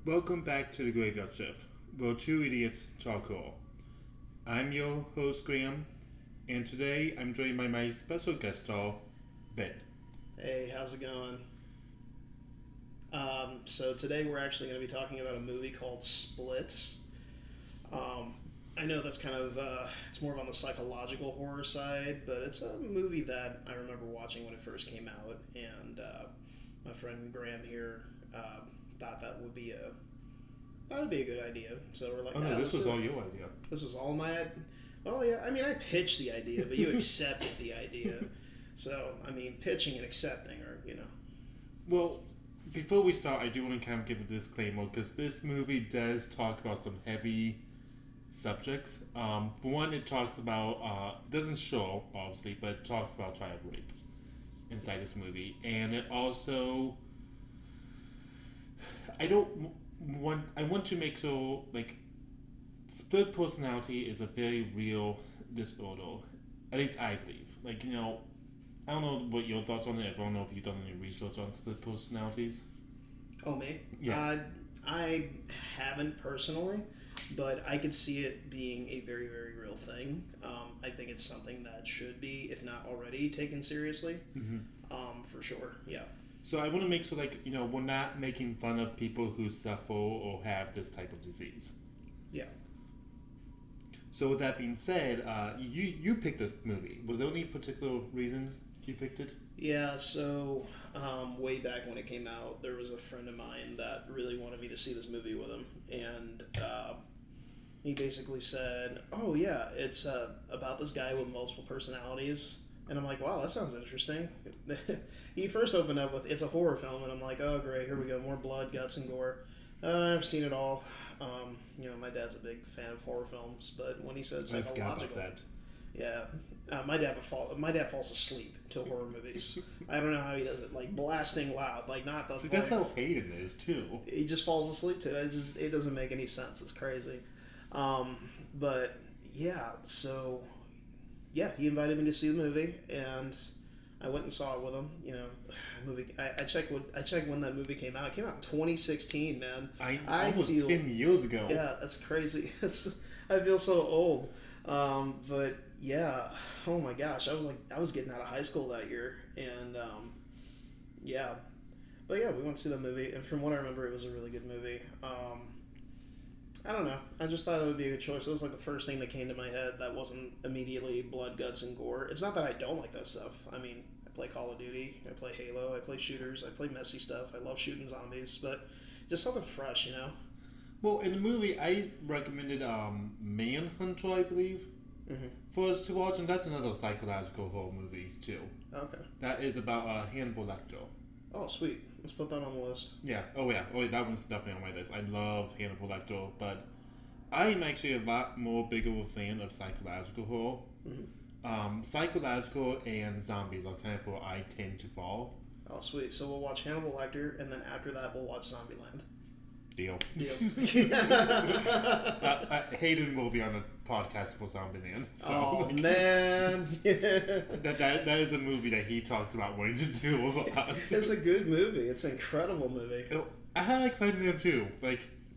Welcome back to the Graveyard Shift, where two idiots talk all. I'm your host Graham, and today I'm joined by my special guest star, Ben. Hey, how's it going? So today we're actually going to be talking about a movie called Split. Um, I know that's kind of it's more of on the psychological horror side, but it's a movie that I remember watching when it first came out, and my friend Graham here thought that would be a good idea. So we're like, Oh no, yeah, this was all your idea. this was all my. Oh yeah, I mean I pitched the idea, but you accepted the idea. So I mean, pitching and accepting are Well, before we start, I do want to kind of give a disclaimer because this movie does talk about some heavy subjects. For one, it talks about doesn't show obviously, but it talks about child rape inside this movie, and it also I don't I want to make sure like split personality is a very real disorder. At least I believe. I don't know what your thoughts on it. I don't know if you've done any research on split personalities. Oh, me? Yeah. I haven't personally, but I could see it being a very, very real thing. I think it's something that should be, if not already, taken seriously. Mm-hmm. For sure. Yeah. So I want to make sure, we're not making fun of people who suffer or have this type of disease. Yeah. So with that being said, you picked this movie. Was there any particular reason you picked it? Yeah. So way back when it came out, there was a friend of mine that really wanted me to see this movie with him, and he basically said, "Oh yeah, it's about this guy with multiple personalities." And I'm like, "Wow, that sounds interesting." He first opened up with, "It's a horror film," and I'm like, "Oh great, here we go, more blood, guts, and gore." I've seen it all. My dad's a big fan of horror films, but when he said I forgot about psychological, that. yeah, my dad would fall. My dad falls asleep to horror movies. I don't know how he does it, like blasting loud, like not the. See, that's how Hayden is too. He just falls asleep to it. It doesn't make any sense. It's crazy. But yeah, so yeah, he invited me to see the movie, and I went and saw it with him. Movie. I checked when that movie came out. It came out in 2016, man. Almost 10 years ago. Yeah, that's crazy. I feel so old. But yeah, oh my gosh, I was getting out of high school that year, and yeah, but yeah, we went to see the movie, and from what I remember, it was a really good movie. I don't know. I just thought it would be a good choice. It was like the first thing that came to my head that wasn't immediately blood, guts, and gore. It's not that I don't like that stuff. I mean, I play Call of Duty, I play Halo, I play shooters, I play messy stuff. I love shooting zombies, but just something fresh. Well, in the movie, I recommended Manhunter, I believe, Mm-hmm. for us to watch, and that's another psychological horror movie too. Okay. That is about Hannibal Lecter. Oh, sweet. Let's put that on the list. Yeah. Oh yeah. Oh, that one's definitely on my list. I love Hannibal Lecter, but I'm actually a lot more bigger of a fan of psychological horror. Psychological and zombies are kind of where I tend to fall. Oh, sweet. So we'll watch Hannibal Lecter, and then after that, we'll watch Zombieland. Deal. Deal. Hayden will be on the podcast for Zombieland. So, Oh, man. that is a movie that he talks about wanting to do a lot. It's a good movie. It's an incredible movie. I like Zombieland 2.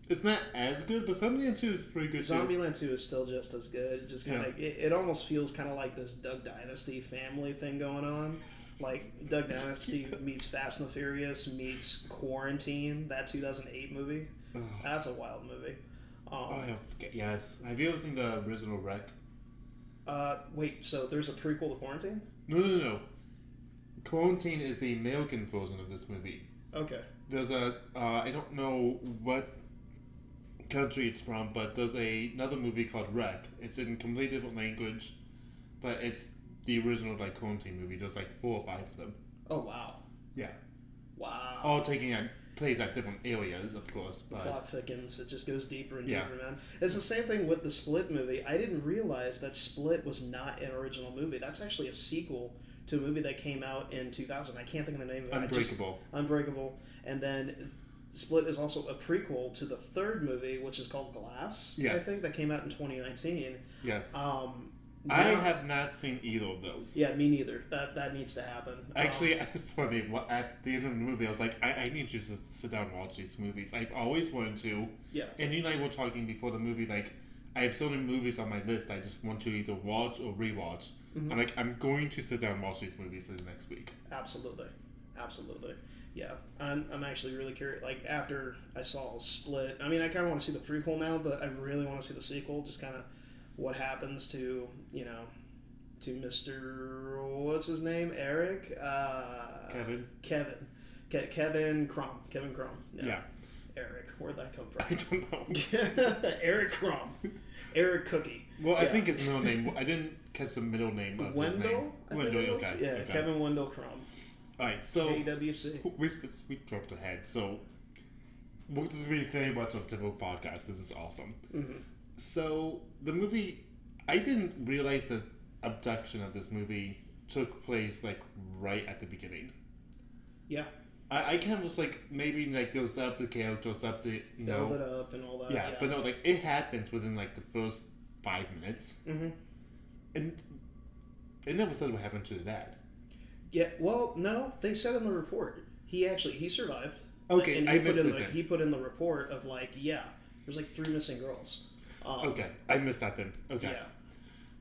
It's not as good, but Zombieland 2 is pretty good too. Zombieland 2 is still just as good. It just kind of, it almost feels kind of like this Doug Dynasty family thing going on. Like Doug Dynasty meets Fast and the Furious meets Quarantine, that 2008 movie. Oh. That's a wild movie. Yes. Have you ever seen the original Wreck? Wait, so there's a prequel to Quarantine? No. Quarantine is the American version of this movie. Okay. There's I don't know what country it's from, but there's another movie called Wreck. It's in a completely different language, but it's the original Quarantine movie. There's 4 or 5 of them. Oh, wow. Yeah. Wow. All taking place at different areas, of course. The But plot thickens. It just goes deeper and Yeah. deeper, man. It's the same thing with the Split movie. I didn't realize that Split was not an original movie. That's actually a sequel to a movie that came out in 2000. I can't think of the name of it. Unbreakable. Unbreakable. And then Split is also a prequel to the third movie, which is called Glass, I Yes. think, that came out in 2019. Yes. I have not seen either of those. Yeah, me neither. That needs to happen. Actually, it's funny. At the end of the movie, I was like, I need you to just sit down and watch these movies. I've always wanted to. Yeah. And you and I were talking before the movie, like, I have so many movies on my list I just want to either watch or rewatch. Mm-hmm. I'm like, I'm going to sit down and watch these movies in the next week. Absolutely. Yeah, I'm actually really curious. Like, after I saw Split, I mean, I kind of want to see the prequel now, but I really want to see the sequel. Just kind of what happens to, to Mr. What's his name? Eric? Kevin Crumb. Kevin Crumb. No. Yeah. Eric. Where'd that come from? I don't know. Eric Crumb. Eric Cookie. Well, I think his middle name. I didn't catch the middle name of his name. Wendell. Okay. Yeah, okay. Kevin Wendell Crumb. All right, so AWC. We dropped ahead. So this is really very much of a typical podcast. This is awesome. Mm-hmm. So the movie, I didn't realize the abduction of this movie took place like right at the beginning. Yeah. I kind of was like, maybe like goes up the characters up the build it up and all that. Yeah, but no, like it happens within like the first 5 minutes, and it never said what happened to the dad. Yeah, well, no, they said in the report he survived. Okay, and I missed it then. He put in the report of like, there's like 3 missing girls. Okay, I missed that then. Okay. Yeah.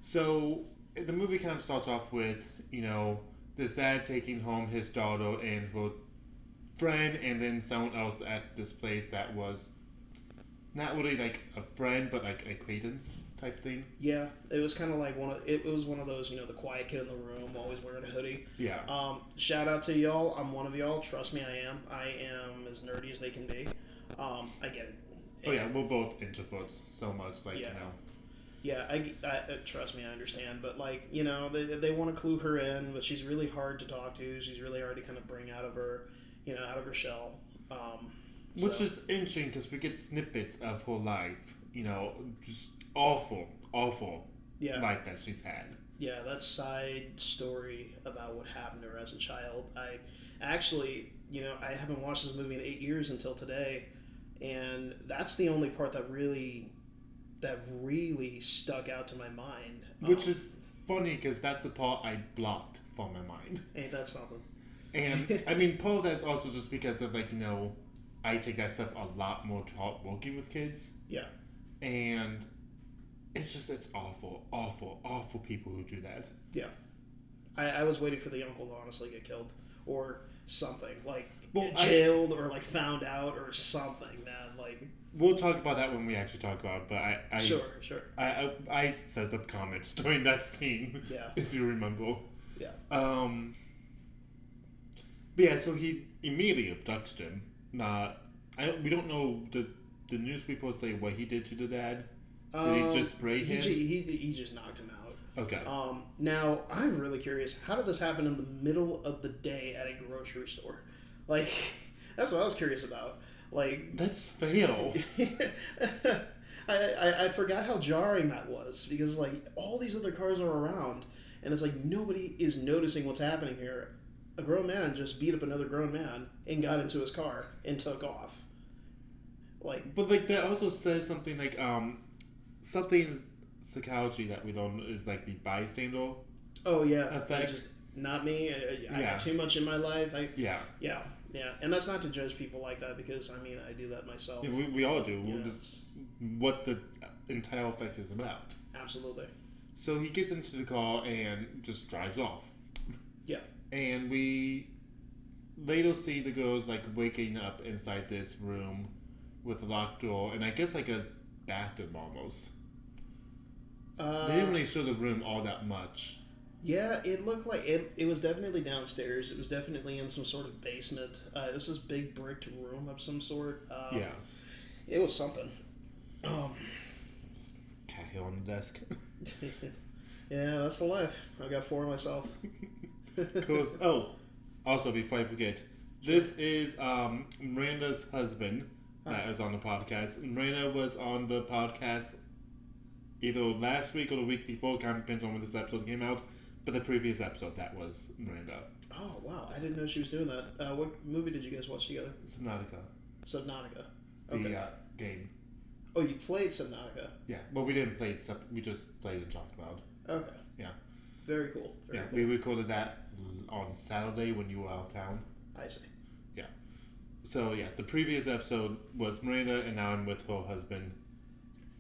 So the movie kind of starts off with this dad taking home his daughter and her friend, and then someone else at this place that was not really like a friend, but like acquaintance type thing. Yeah, it was kind of like it was one of those, the quiet kid in the room, always wearing a hoodie. Yeah. Shout out to y'all. I'm one of y'all. Trust me, I am. I am as nerdy as they can be. I get it. Oh yeah, we're both introverts so much, like Yeah, I trust me, I understand. But like, they want to clue her in, but she's really hard to talk to. She's really hard to kind of bring out of her, out of her shell. Which is interesting because we get snippets of her life, just awful life that she's had. Yeah, that side story about what happened to her as a child. I actually, I haven't watched this movie in 8 years until today, and that's the only part that really stuck out to my mind. Which is funny because that's the part I blocked from my mind. Ain't that something? And I mean, part of that's also just because of like, I take that stuff a lot more to heart working with kids. Yeah. And it's awful people who do that. Yeah. I was waiting for the uncle to honestly get killed or something. Like, jailed or like found out or something, man. Like, we'll talk about that when we actually talk about it, but I Sure. I said some comments during that scene. Yeah. If you remember. Yeah. But yeah, so he immediately abducts him. We don't know. The news people say what he did to the dad. Did he just spray him? He just knocked him out. Okay. Now I'm really curious. How did this happen in the middle of the day at a grocery store? Like, that's what I was curious about. Like, that's fail. I forgot how jarring that was because like all these other cars are around, and it's like nobody is noticing what's happening here. A grown man just beat up another grown man and got into his car and took off. Like, but like that also says something like something in psychology that we don't is like the bystander. Oh yeah, effect. Just not me. I got too much in my life. Yeah, and that's not to judge people like that because I mean I do that myself. Yeah, we all do. Just what the entire effect is about. Absolutely. So he gets into the car and just drives off. Yeah. And we later see the girls like waking up inside this room with a locked door and I guess like a bathroom almost. They didn't really show the room all that much. Yeah, it looked like it was definitely downstairs. It was definitely in some sort of basement. It was this big bricked room of some sort. Yeah. It was something. Cat hair on the desk. Yeah, that's the life. I've got 4 myself. Cause, also before I forget, this is Miranda's husband that is on the podcast. Miranda was on the podcast either last week or the week before, kind of depends on when this episode came out, but the previous episode, that was Miranda. Oh, wow. I didn't know she was doing that. What movie did you guys watch together? Subnautica. Subnautica. Okay. The game. Oh, you played Subnautica. Yeah, but we didn't play it. We just played and talked about. Okay. Yeah. Very cool. Very cool. We recorded that on Saturday when you were out of town. I see. Yeah. So yeah, the previous episode was Miranda, and now I'm with her husband,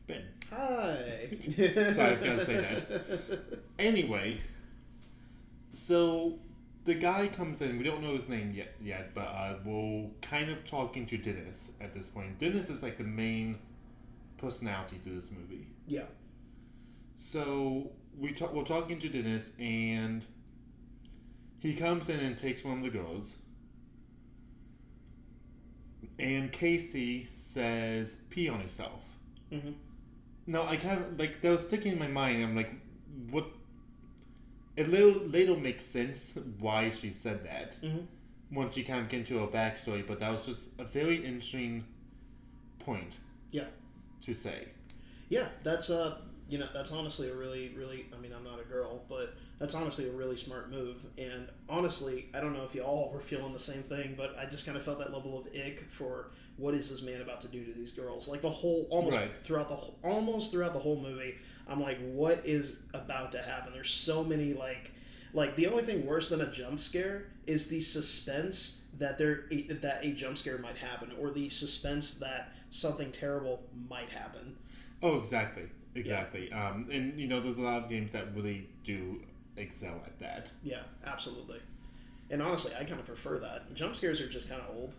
Ben. Hi. So I've got to say that. Anyway, so the guy comes in. We don't know his name yet, but we're kind of talking to Dennis at this point. Dennis is like the main personality to this movie. Yeah. So we're talking to Dennis, and he comes in and takes one of the girls. And Casey says, "Pee on yourself." Mm-hmm. No, I kind of like that was sticking in my mind. I'm like, what? It later makes sense why she said that once you kind of get into her backstory, but that was just a very interesting point. Yeah. To say. Yeah, that's that's honestly a really, really. I mean, I'm not a girl, but that's honestly a really smart move. And honestly, I don't know if you all were feeling the same thing, but I just kind of felt that level of ick for what is this man about to do to these girls? Like the whole throughout the whole movie, I'm like, what is about to happen? There's so many like the only thing worse than a jump scare is the suspense that that a jump scare might happen, or the suspense that something terrible might happen. Oh, exactly. Yeah. And there's a lot of games that really do excel at that. Yeah, absolutely. And honestly, I kind of prefer that. Jump scares are just kind of old.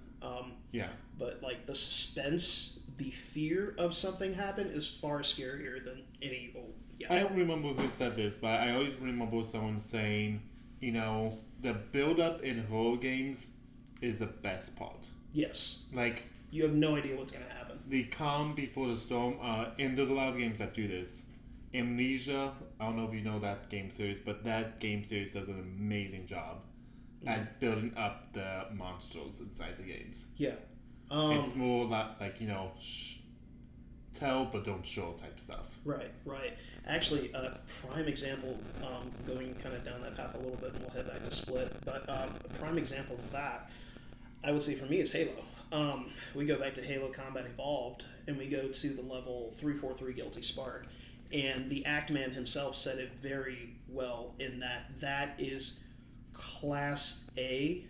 Yeah. But like the suspense, the fear of something happen is far scarier than any old. Yeah. I don't remember who said this, but I always remember someone saying, the build-up in horror games is the best part. Yes. Like, you have no idea what's going to happen. The calm before the storm, and there's a lot of games that do this. Amnesia, I don't know if you know that game series, but that game series does an amazing job at building up the monsters inside the games. Yeah. It's more like, tell but don't show type stuff. Right. Actually, a prime example, going kind of down that path a little bit, and we'll head back to Split, but a prime example of that, I would say for me, is Halo. We go back to Halo Combat Evolved, and we go to the level 343 Guilty Spark, and the Actman himself said it very well in that is Class A,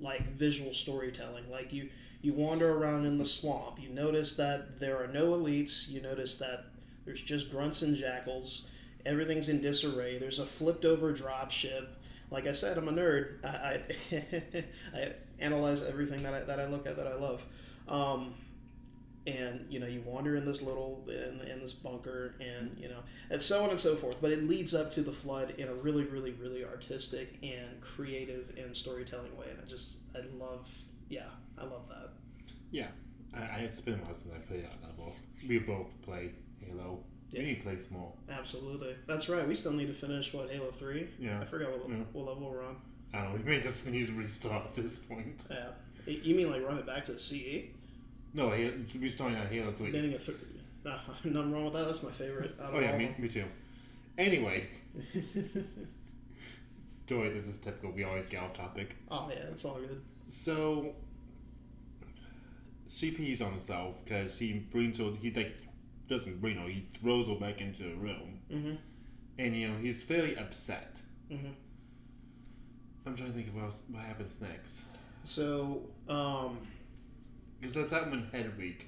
like visual storytelling. Like you wander around in the swamp, you notice that there are no elites, you notice that there's just grunts and jackals, everything's in disarray, there's a flipped over dropship. Like I said, I'm a nerd. I analyze everything that I look at that I love, and you wander in this in this bunker, and so on and so forth. But it leads up to the flood in a really, really, really artistic and creative and storytelling way, and I love that. Yeah, it's been a while since I played that level. We both play Halo. Yeah. We need to play some more. Absolutely. That's right. We still need to finish, Halo 3? Yeah. I forgot what level we're on. I don't know. We may just need to restart at this point. Yeah. You mean like run it back to CE? No, we're starting at Halo 3. Beginning of nothing wrong with that. That's my favorite. Oh, yeah, me too. Anyway. Joy, this is typical. We always get off topic. Oh, yeah. It's all good. So, she pees on herself because he doesn't bring her, he throws her back into the room. Mm-hmm. And, he's fairly upset. Mm-hmm. I'm trying to think of what happens next. So, because that's that when Hedwig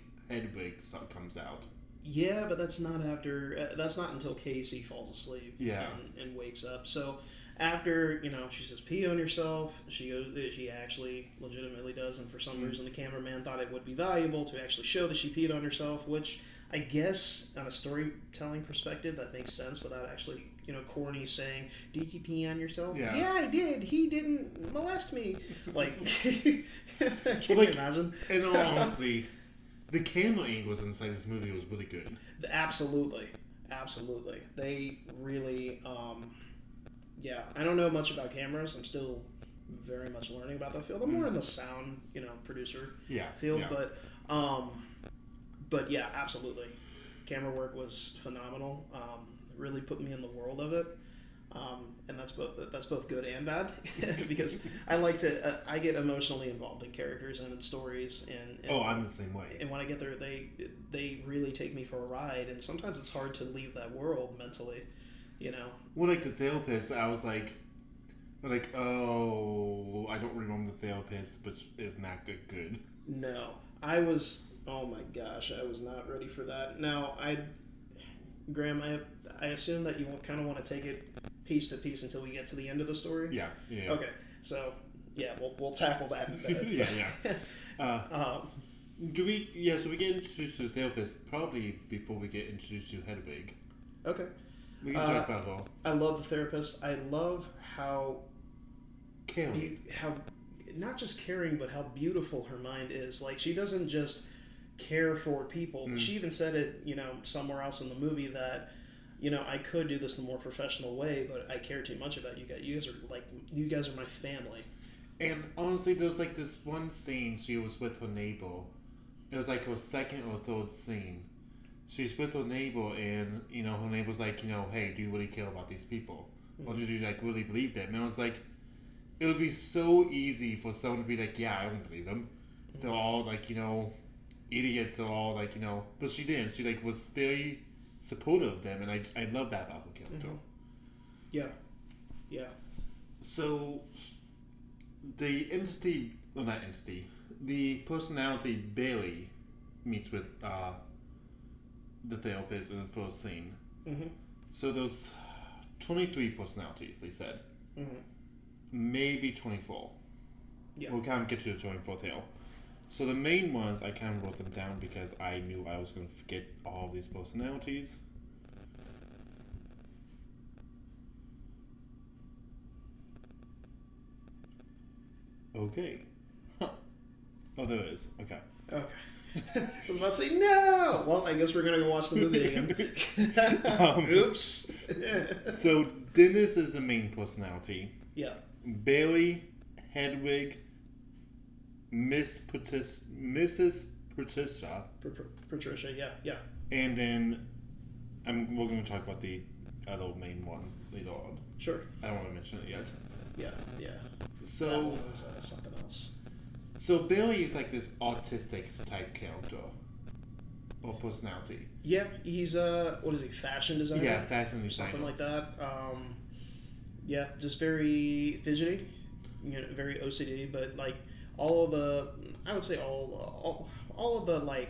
comes out. Yeah, but that's not until Casey falls asleep. Yeah. And wakes up. So, after, she says, pee on yourself, she actually legitimately does, and for some reason the cameraman thought it would be valuable to actually show that she peed on herself, which I guess on a storytelling perspective that makes sense without actually, corny saying, "Did you pee on yourself?" Yeah, I did. He didn't molest me. Like, can you imagine? In all honesty, the camera angles inside this movie was really good. Absolutely. They really, yeah. I don't know much about cameras. I'm still very much learning about that field. I'm more in the sound, producer field, but yeah, absolutely. Camera work was phenomenal. Really put me in the world of it. And that's both good and bad because I like to I get emotionally involved in characters and in stories and Oh, I'm the same way. and when I get there they really take me for a ride, and sometimes it's hard to leave that world mentally, you know. Well, like the therapist, I was like, oh, I don't remember the therapist, which is not good. No, oh my gosh, I was not ready for that. Now, Graham, I assume that you kind of want to take it piece to piece until we get to the end of the story. Yeah. Okay, so yeah, we'll tackle that in a bit. Yeah. So we get introduced to the therapist probably before we get introduced to Hedwig. Okay. We can talk about her. I love the therapist. I love how Caring. how not just caring, but how beautiful her mind is. Like, she doesn't just care for people. She even said it, somewhere else in the movie that, I could do this in a more professional way, but I care too much about you guys. You guys are my family. And honestly, there's like this one scene she was with her neighbor. It was like her second or third scene. She's with her neighbor, and her neighbor's like, hey, do you really care about these people, or do you like really believe them? And I was like, it would be so easy for someone to be like, yeah, I don't believe them. They're all like, idiots. They're all like, but she didn't. She like was very supportive of them, and I love that about her character. Yeah. So the personality Bailey meets with the therapist in the first scene. So there's 23 personalities, they said. Maybe 24. Yeah. We'll kind of get to the 24th hill. So the main ones, I kind of wrote them down because I knew I was going to forget all of these personalities. Okay. Huh. Oh, there is. Okay. I was about to say no. Well, I guess we're gonna go watch the movie again. Oops. So Dennis is the main personality. Yeah. Bailey, Hedwig, Mrs. Patricia. Patricia. Yeah. And then we're going to talk about the other main one later on. Sure. I don't want to mention it yet. Yeah. So that one was something else. So Bailey is like this autistic type character or personality. Yeah, he's what is he? Fashion designer. Yeah, fashion designer. Something like that. Yeah, just very fidgety. Very OCD, but like all of the like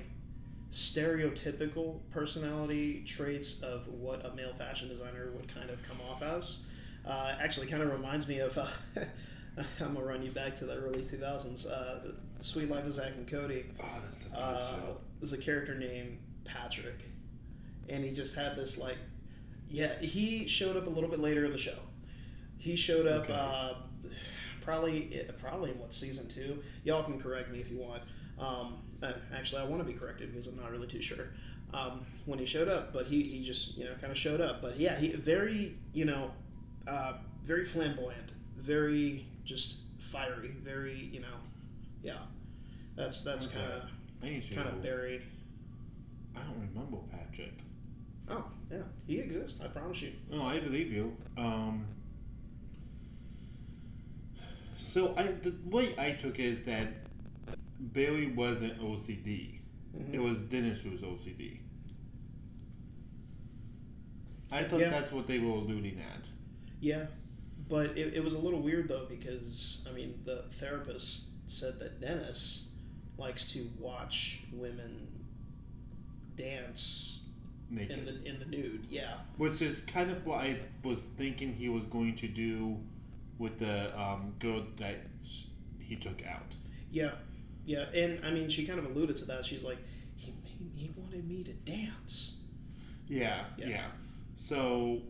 stereotypical personality traits of what a male fashion designer would kind of come off as. Actually, kind of reminds me of. I'm gonna run you back to the early 2000s. Sweet Life of Zack and Cody. Oh, that's such a good show. There's a character named Patrick, and he just had this like, he showed up a little bit later in the show. He showed up probably in what, season 2. Y'all can correct me if you want. Actually, I want to be corrected because I'm not really too sure when he showed up. But he just kind of showed up. But yeah, he very very flamboyant, very just fiery, very that's kind of Barry. I don't remember Patrick. Oh yeah, he exists. I promise you. No, I believe you. So the way I took it is that Barry wasn't OCD. It was Dennis who was OCD. I thought that's what they were alluding at. Yeah, but it was a little weird though because the therapist said that Dennis likes to watch women dance naked in the nude. Yeah, which is kind of what I was thinking he was going to do with the girl that he took out. Yeah, and she kind of alluded to that. She's like, he wanted me to dance. Yeah. So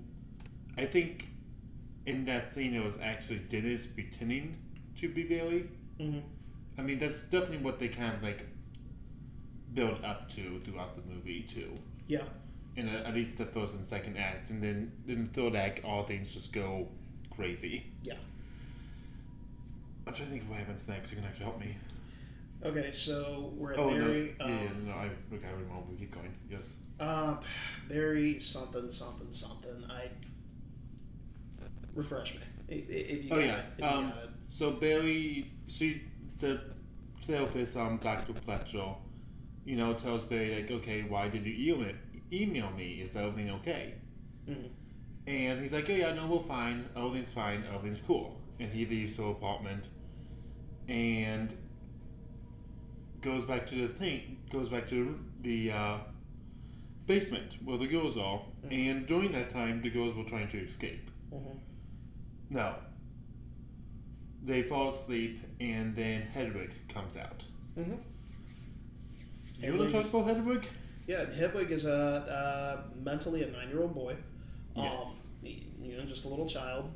I think in that scene it was actually Dennis pretending to be Bailey. That's definitely what they kind of like build up to throughout the movie too. Yeah. In at least the first and second act, and then in the third act, all things just go crazy. Yeah. I'm trying to think of what happens next. You're gonna have to help me. Okay, so we're at Barry. No. I remember. We keep going. Yes. Barry something. Refresh me if you Oh got yeah. it. If you got it. So Barry, the therapist, Dr. Fletcher, tells Barry like, okay, why did you email me? Is everything okay? Mm-hmm. And he's like, oh yeah, no, we're fine. Everything's fine. Everything's cool. And he leaves her apartment and goes back to the basement where the girls are. Mm-hmm. And during that time, the girls were trying to escape. Mm-hmm. No. They fall asleep, and then Hedwig comes out. Mm-hmm. You want to talk about Hedwig? Yeah, Hedwig is mentally a 9-year-old boy. Yes. Just a little child.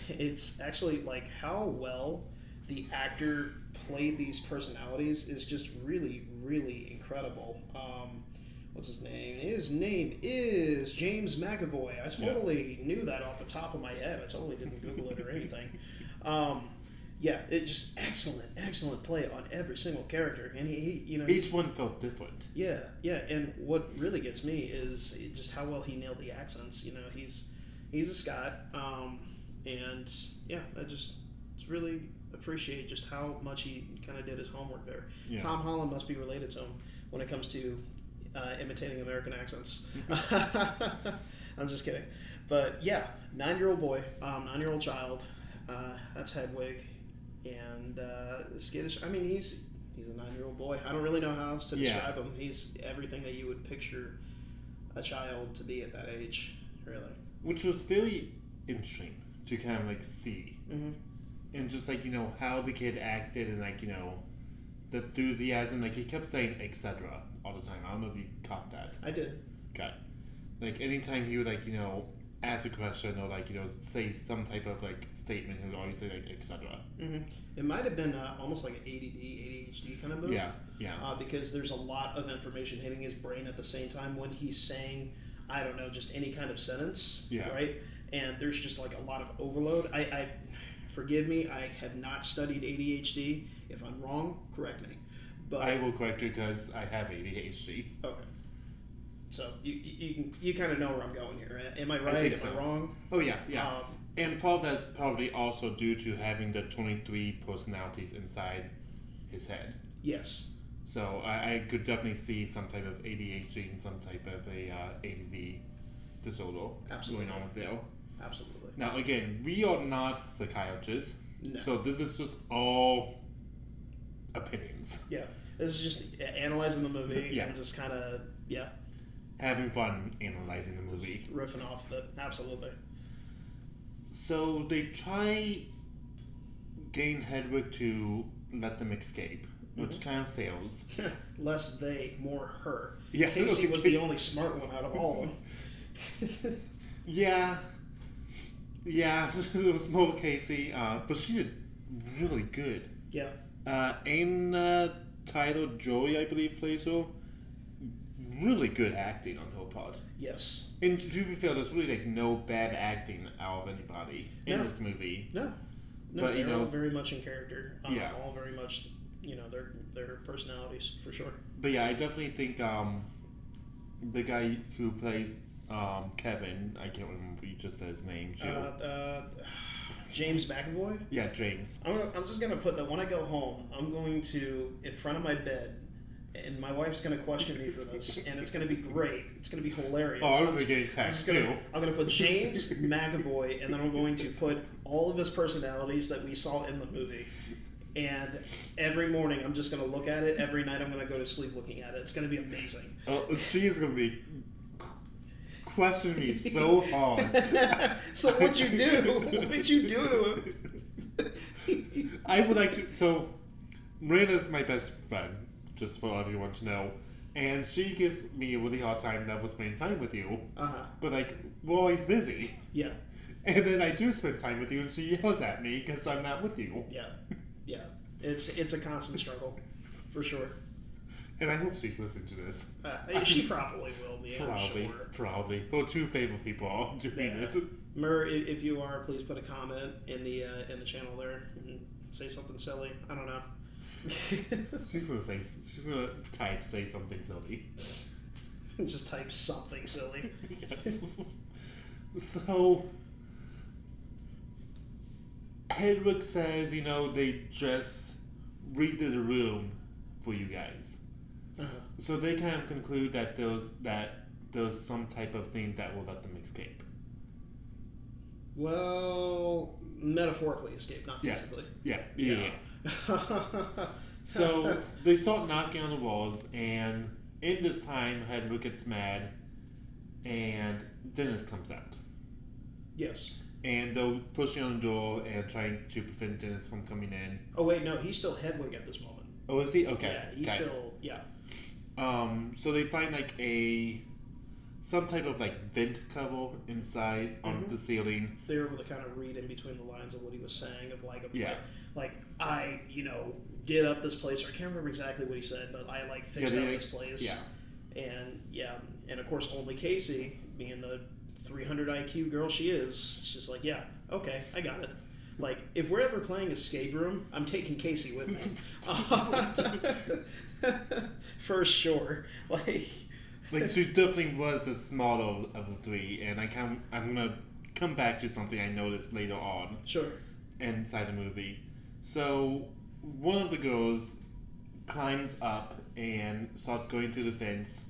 It's actually like how well the actor played these personalities is just really, really incredible. What's his name? His name is James McAvoy. I totally knew that off the top of my head. I totally didn't Google it or anything. It just excellent play on every single character, and he each one felt different. Yeah, and what really gets me is just how well he nailed the accents. He's a Scot, and I just really appreciate just how much he kind of did his homework there. Yeah. Tom Holland must be related to him when it comes to imitating American accents. I'm just kidding, but yeah, 9-year-old boy, 9-year-old child. That's Hedwig, and skittish. I mean, he's a 9-year-old boy. I don't really know how else to describe him. He's everything that you would picture a child to be at that age, really. Which was very interesting to kind of like see, and just like how the kid acted, and like the enthusiasm. Like he kept saying etc. all the time. I don't know if you caught that. I did. Okay. Like anytime he would like ask a question or like say some type of like statement, he would always say like etc. It might have been almost like an ADHD kind of move. Yeah. Because there's a lot of information hitting his brain at the same time when he's saying, I don't know, just any kind of sentence. Yeah. Right. And there's just like a lot of overload. I forgive me. I have not studied ADHD. If I'm wrong, correct me. But I will correct you because I have ADHD. Okay. So you kind of know where I'm going here. Am I right? Am I wrong? Oh yeah. And part of that's probably also due to having the 23 personalities inside his head. Yes. So I could definitely see some type of ADHD and some type of a ADD disorder going on with Bill. Absolutely. Now again, we are not psychiatrists, no. So this is just all opinions. Yeah, this is just analyzing the movie and just kind of having fun analyzing the movie, riffing off it. Absolutely. So they try getting Hedwig to let them escape, which kind of fails. Less they, more her. Yeah, Casey was the only smart one out of all of them. Yeah, it was more Casey, but she did really good. Yeah. Anna Taylor-Joy, I believe, plays her. Really good acting on her part. Yes. And to be fair, there's really like no bad acting out of anybody in this movie. No, but they're all very much in character. All very much, their personalities for sure. But yeah, I definitely think the guy who plays Kevin, I can't remember, you just said his name. James McAvoy? Yeah, James. I'm just going to put that when I go home, I'm going to, in front of my bed, and my wife's going to question me for this, and it's going to be great. It's going to be hilarious. Oh, I'm going to be getting text too. I'm going to put James McAvoy, and then I'm going to put all of his personalities that we saw in the movie. And every morning, I'm just going to look at it. Every night, I'm going to go to sleep looking at it. It's going to be amazing. Oh, she is going to be questioning me so hard. So what'd you do? What did you do to him? I would like to... So, Miranda's my best friend, just for everyone to know. And she gives me a really hard time never spending time with you. But, like, we're always busy. Yeah. And then I do spend time with you, and she yells at me because I'm not with you. Yeah. It's a constant struggle, for sure. And I hope she's listening to this. She probably will be, Probably. Well, two favorite people are doing it. Mur, if you are, please put a comment in the channel there and say something silly. I don't know. She's gonna type say something silly. Just type something silly. Yes. So Hedwig says, they just redid the room for you guys. Uh-huh. So they kind of conclude that there's some type of thing that will let them escape. Well, metaphorically escape, not physically. Yeah. So they start knocking on the walls, and in this time, Hedwig gets mad, and Dennis comes out. Yes. And they're pushing on the door and trying to prevent Dennis from coming in. Oh wait, no, he's still Hedwig at this moment. Oh, is he? Okay. Yeah, he's still. Yeah. So they find like some type of like vent cover inside on the ceiling. They were able to kind of read in between the lines of what he was saying of like I did up this place. Or I can't remember exactly what he said, but I like fixed up this place. Yeah. And of course only Casey, being the 300 IQ girl she is, it's just like, yeah, okay, I got it. Like, if we're ever playing Escape Room, I'm taking Casey with me. For sure. Like she definitely was the smaller of the three, and I'm gonna come back to something I noticed later on. Sure. Inside the movie. So one of the girls climbs up and starts going through the fence.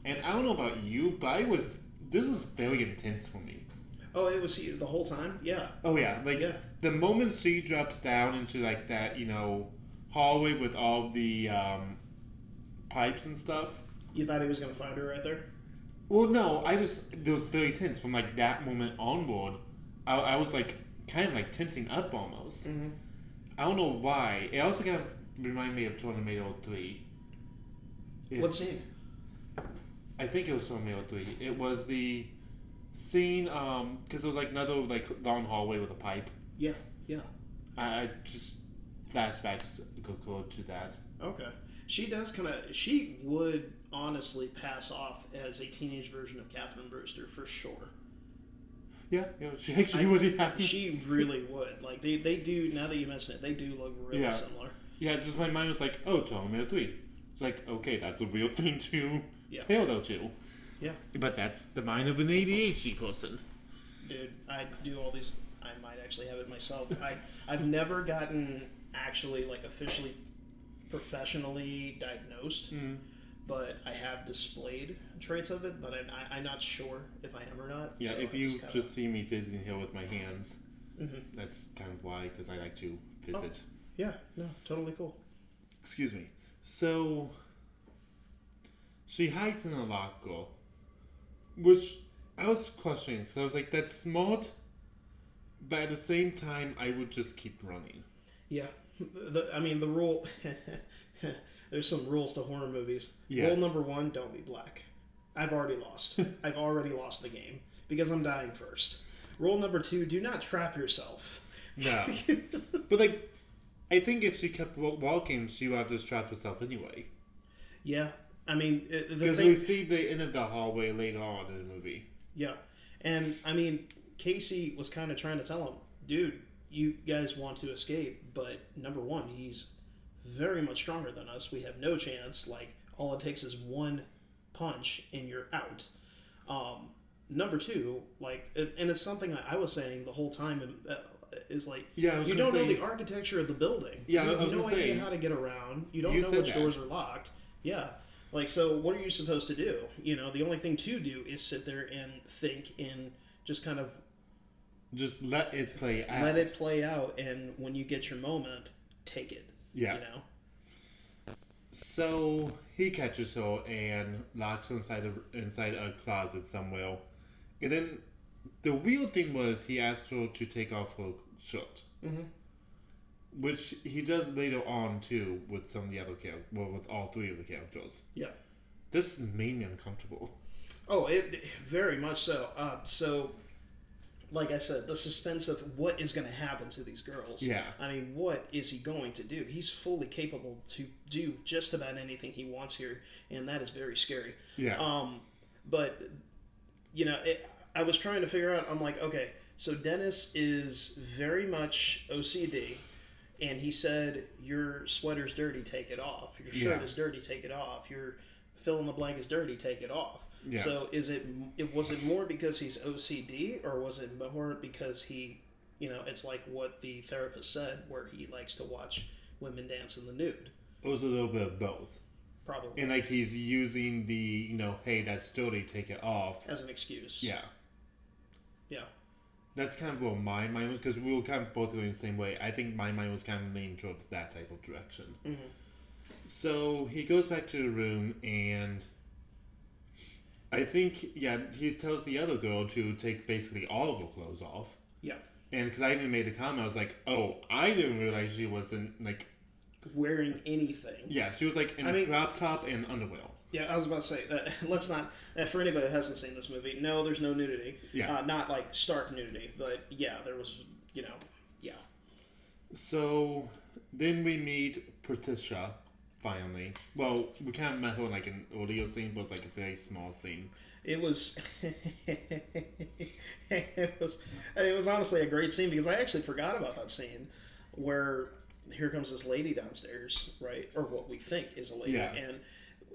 And I don't know about you, but this was very intense for me. Oh, it was the whole time? Yeah. Oh yeah, the moment she drops down into like that, hallway with all the pipes and stuff. You thought he was going to find her right there? Well, no, it was very tense from like that moment onward. I was like kind of like tensing up almost. Mm-hmm. I don't know why. It also kind of reminded me of Tornado 3. What scene? I think it was Tornado 3. It was the scene, because it was like another like long hallway with a pipe. Yeah. I just flashbacks go to that. Okay. She would honestly pass off as a teenage version of Catherine Brewster for sure. Yeah, she actually would have. She really would. Like, they do, now that you mention it, they do look really similar. Yeah, just my mind was like, oh, Tornado 3. It's like, okay, that's a real thing to parallel to. Yeah. But that's the mind of an ADHD person. Dude, I do all these. I might actually have it myself. I've never gotten actually like officially professionally diagnosed, but I have displayed traits of it, but I'm not sure if I am or not. Yeah, so if you just see me visiting here with my hands, mm-hmm. that's kind of why, because I like to visit. Oh, yeah, no, totally cool. Excuse me. So, she hides in a locker, which I was questioning, because I was like, that's smart, but at the same time, I would just keep running. Yeah. The rule... There's some rules to horror movies. Yes. Rule number 1, don't be black. I've already lost. I've already lost the game, because I'm dying first. Rule number 2, do not trap yourself. No. But, like, I think if she kept walking, she would have just trapped herself anyway. Yeah. I mean... Because we see the end of the hallway later on in the movie. Yeah. And, I mean, Casey was kind of trying to tell him, dude, you guys want to escape, but number 1, he's very much stronger than us. We have no chance. Like, all it takes is one punch and you're out. Number 2, like, and it's something I was saying the whole time, is like, you don't know the architecture of the building. Yeah, you have no idea how to get around. You don't know which doors are locked. Yeah. Like, so what are you supposed to do? The only thing to do is sit there and think and just kind of... Just let it play out. Let it play out, and when you get your moment, take it. Yeah. So he catches her and locks her inside a closet somewhere. And then the weird thing was he asked her to take off her shirt. Mm-hmm. Which he does later on, too, with some of the other characters. Well, with all 3 of the characters. Yeah. This made me uncomfortable. Oh, it very much so. So, like I said, the suspense of what is going to happen to these girls. Yeah. I mean, what is he going to do? He's fully capable to do just about anything he wants here, and that is very scary. Yeah. But, I was trying to figure out, I'm like, okay, so Dennis is very much OCD, and he said, your sweater's dirty, take it off. Your shirt is dirty, take it off. Your fill in the blank is dirty, take it off. Yeah. So was it more because he's OCD, or was it more because he It's like what the therapist said, where he likes to watch women dance in the nude. It was a little bit of both. Probably. And like he's using the, hey, that's dirty, take it off. As an excuse. Yeah. Yeah. That's kind of what my mind was, because we were kind of both going the same way. I think my mind was kind of leaning towards that type of direction. Mm-hmm. So he goes back to the room, and I think, he tells the other girl to take basically all of her clothes off. Yeah. And because I even made a comment, I was like, oh, I didn't realize she wasn't, like... wearing anything. Yeah, she was, like, in a crop top and underwear. Yeah, I was about to say, let's not... for anybody who hasn't seen this movie, no, there's no nudity. Yeah. Not, like, stark nudity, but, yeah, there was, yeah. So, then we meet Patricia, finally. Well, we kind of met her in, like, an earlier scene, but it was, like, a very small scene. It was... it was honestly a great scene, because I actually forgot about that scene, where here comes this lady downstairs, right? Or what we think is a lady. Yeah. And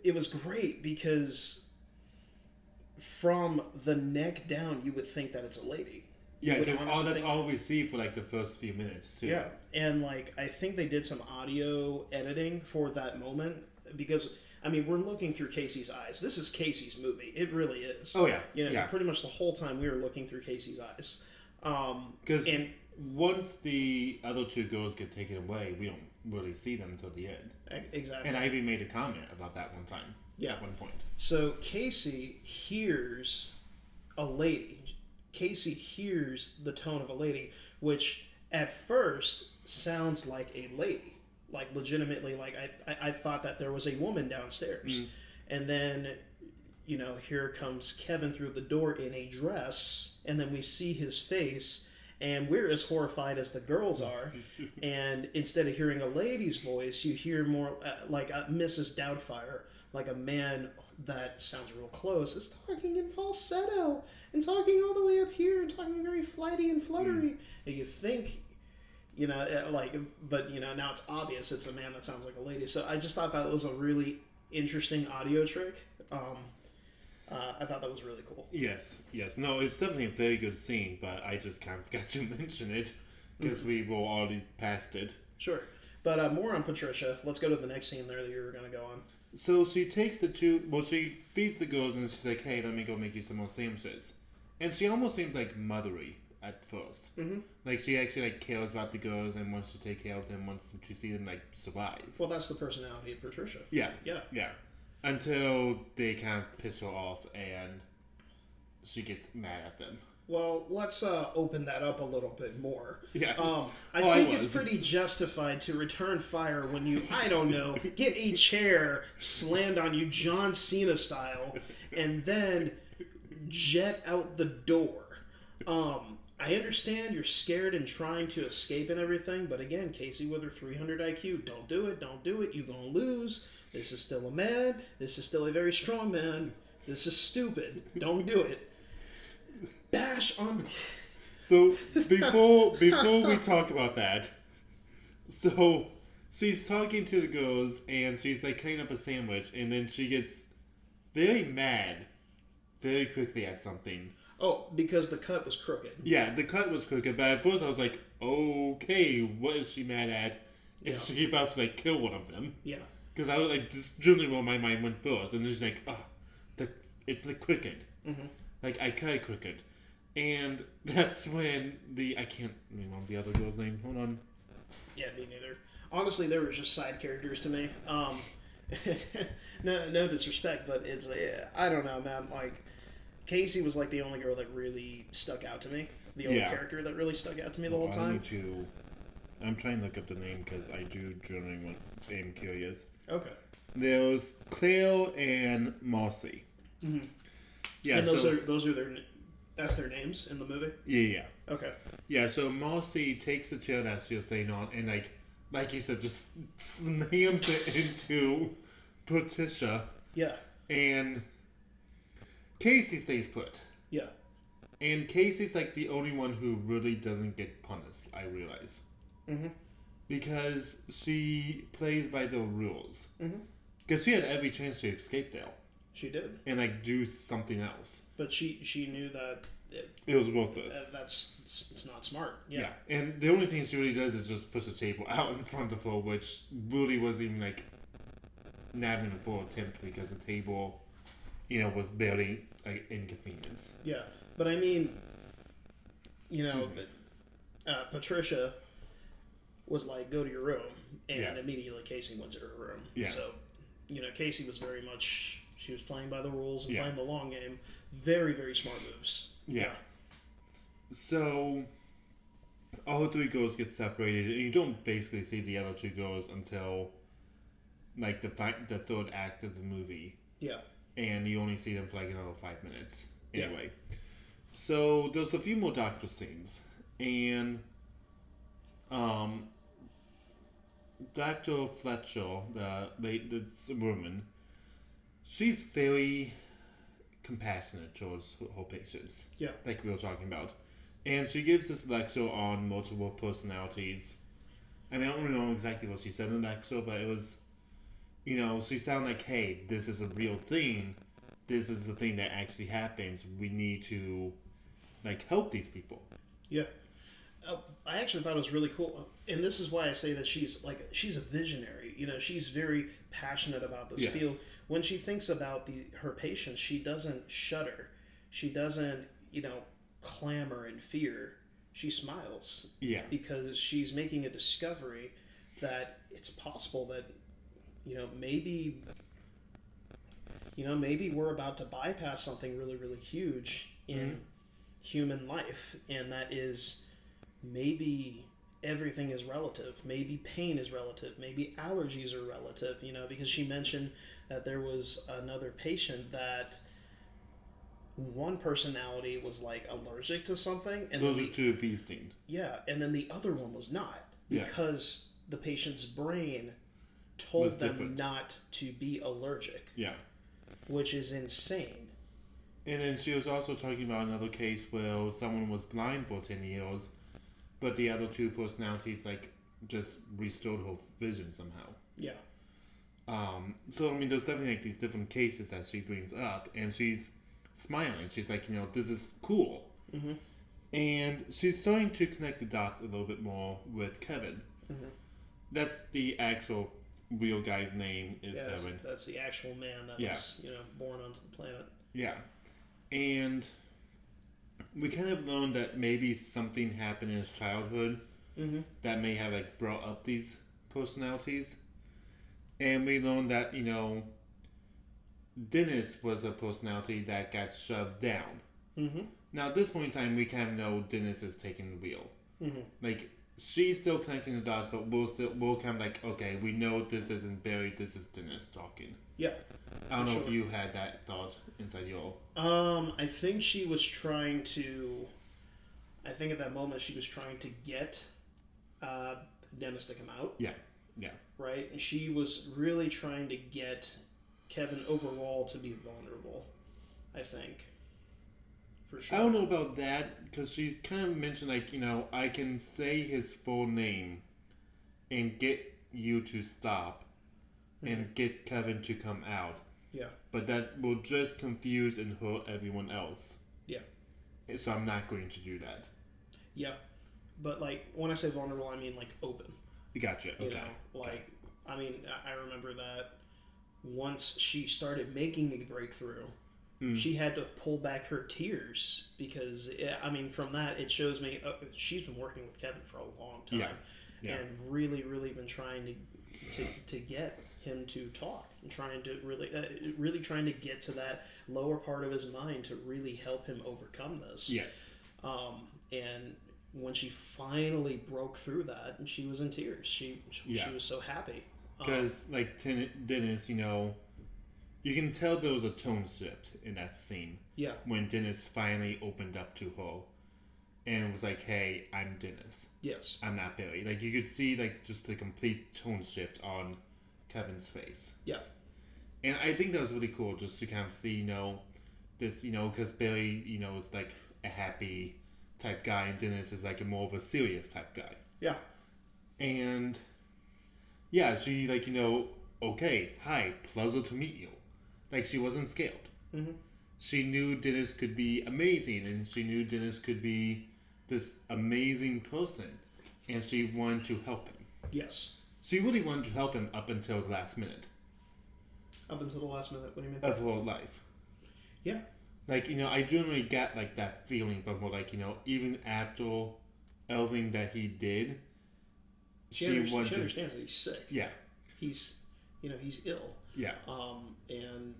it was great, because from the neck down, you would think that it's a lady. Yeah, because that's all we see for like the first few minutes, too. Yeah, and like I think they did some audio editing for that moment, because I mean we're looking through Casey's eyes. This is Casey's movie. It really is. Oh yeah. Pretty much the whole time we were looking through Casey's eyes. Because once the other two girls get taken away, we don't really see them until the end. Exactly. And I even made a comment about that one time. Yeah. At one point. So Casey hears a lady. Casey hears the tone of a lady, which at first sounds like a lady. Like legitimately, like I thought that there was a woman downstairs. Mm. And then, here comes Kevin through the door in a dress, and then we see his face, and we're as horrified as the girls are. And instead of hearing a lady's voice, you hear more like a Mrs. Doubtfire, like a man that sounds real close, is talking in falsetto and talking all the way up here and talking very flighty and fluttery. And you think, but now it's obvious it's a man that sounds like a lady. So I just thought that was a really interesting audio trick. I thought that was really cool. Yes. No, it's definitely a very good scene, but I just kind of forgot to mention it because we were already past it. Sure. But more on Patricia. Let's go to the next scene there that you were going to go on. So she takes she feeds the girls and she's like, hey, let me go make you some more sandwiches. And she almost seems like mothery at first. Mm-hmm. Like she actually cares about the girls and wants to take care of them once she sees them survive. Well, that's the personality of Patricia. Yeah. Until they kind of piss her off and she gets mad at them. Well, let's open that up a little bit more. Yeah. I think it's pretty justified to return fire when you, I don't know, get a chair slammed on you John Cena style and then jet out the door. I understand you're scared and trying to escape and everything, but again, Casey with her 300 IQ, don't do it, you're gonna lose. This is still a man, this is still a very strong man, this is stupid, don't do it. Bash on... So, before we talk about that, so she's talking to the girls and she's cutting up a sandwich and then she gets very mad very quickly at something. Oh, because the cut was crooked. Yeah, the cut was crooked, but at first I was like, okay, what is she mad at? Is she about to kill one of them? Yeah. Because I was just generally where my mind went first, and then she's it's the crooked. Mm-hmm. I cut it crooked. And that's when I can't remember the other girl's name. Hold on. Yeah, me neither. Honestly, they were just side characters to me. No disrespect, but it's I don't know, man. Casey was the only girl that really stuck out to me. The only character that really stuck out to me the whole time. I'm trying to look up the name because I do generally am curious. Okay. There's Claire and Marcy. Mm-hmm. Yeah, and those are that's their names in the movie? Yeah. Okay. Yeah, so Marcy takes the chair that she was sitting on and like you said, just slams it into Patricia. Yeah. And Casey stays put. Yeah. And Casey's the only one who really doesn't get punished, I realize. Mm-hmm. Because she plays by the rules. Mm-hmm. Because she had every chance to escape Dale. She did. And do something else. But she knew that It was worthless. It's not smart. Yeah. And the only thing she really does is just push the table out in front of her, which really wasn't even like not even a full attempt because the table, was barely like inconvenience. Yeah, but I mean, Patricia was like, "Go to your room," and immediately Casey went to her room. Yeah. So, Casey was very much, she was playing by the rules and Yeah. playing the long game. Very, very smart moves. Yeah. So, all three girls get separated, and you don't basically see the other two girls until, like, the third act of the movie. Yeah. And you only see them for, like, another 5 minutes. Anyway. So, there's a few more doctor scenes. And, Dr. Fletcher, the woman, she's very compassionate towards her patients. Yeah. Like we were talking about. And she gives this lecture on multiple personalities. I mean, I don't really know exactly what she said in the lecture, but it was, she sounded like, hey, this is a real thing. This is the thing that actually happens. We need to, like, help these people. Yeah. I actually thought it was really cool. And this is why I say that she's a visionary. She's very passionate about this field. When she thinks about her patients, she doesn't shudder. She doesn't, clamor in fear. She smiles. Yeah. Because she's making a discovery that it's possible that, maybe we're about to bypass something really, really huge in human life. And that is, maybe everything is relative. Maybe pain is relative. Maybe allergies are relative, because she mentioned that there was another patient that one personality was like allergic to something, and those are two bee stings. Yeah, and then the other one was not, because the patient's brain told them different. Not to be allergic. Yeah, which is insane. And then she was also talking about another case where someone was blind for 10 years, but the other two personalities just restored her vision somehow. Yeah. So I mean, there's definitely these different cases that she brings up, and she's smiling. She's like, this is cool. Mm-hmm. And she's starting to connect the dots a little bit more with Kevin. Mm-hmm. That's the actual real guy's name is Kevin. That's the actual man that was, born onto the planet. Yeah. And we kind of learned that maybe something happened in his childhood that may have brought up these personalities. And we learned that, Dennis was a personality that got shoved down. Mm-hmm. Now, at this point in time, we kind of know Dennis is taking the wheel. Mm-hmm. She's still connecting the dots, but we're kind of okay, we know this isn't Barry, this is Dennis talking. Yeah. I don't know if you had that thought inside your... I think she was trying to... I think at that moment she was trying to get Dennis to come out. Yeah. Yeah. Right? And she was really trying to get Kevin overall to be vulnerable, I think. For sure. I don't know about that, because she kind of mentioned, I can say his full name and get you to stop and get Kevin to come out. Yeah. But that will just confuse and hurt everyone else. Yeah. So I'm not going to do that. Yeah. But, when I say vulnerable, I mean, open. Gotcha. Okay. I mean, I remember that once she started making a breakthrough, she had to pull back her tears because, from that, it shows me she's been working with Kevin for a long time. Yeah. And really, really been trying to get him to talk and trying to really trying to get to that lower part of his mind to really help him overcome this. Yes. And when she finally broke through that, and she was in tears. She was so happy. Because, Dennis, you can tell there was a tone shift in that scene. Yeah. When Dennis finally opened up to her and was like, hey, I'm Dennis. Yes. I'm not Barry. You could see, just the complete tone shift on Kevin's face. Yeah. And I think that was really cool just to kind of see, this, because Barry, is a happy type guy, and Dennis is a more of a serious type guy. Yeah. And yeah, she okay, hi, pleasure to meet you. She wasn't scared. Mm-hmm. she knew Dennis could be amazing, and she knew Dennis could be this amazing person, and she wanted to help him. Yes. She really wanted to help him up until the last minute. Up until the last minute? What do you mean? Of her life. Yeah. Like, I generally get, like, that feeling from her, like, even after everything that he did, she understands that he's sick. Yeah. He's ill. Yeah. And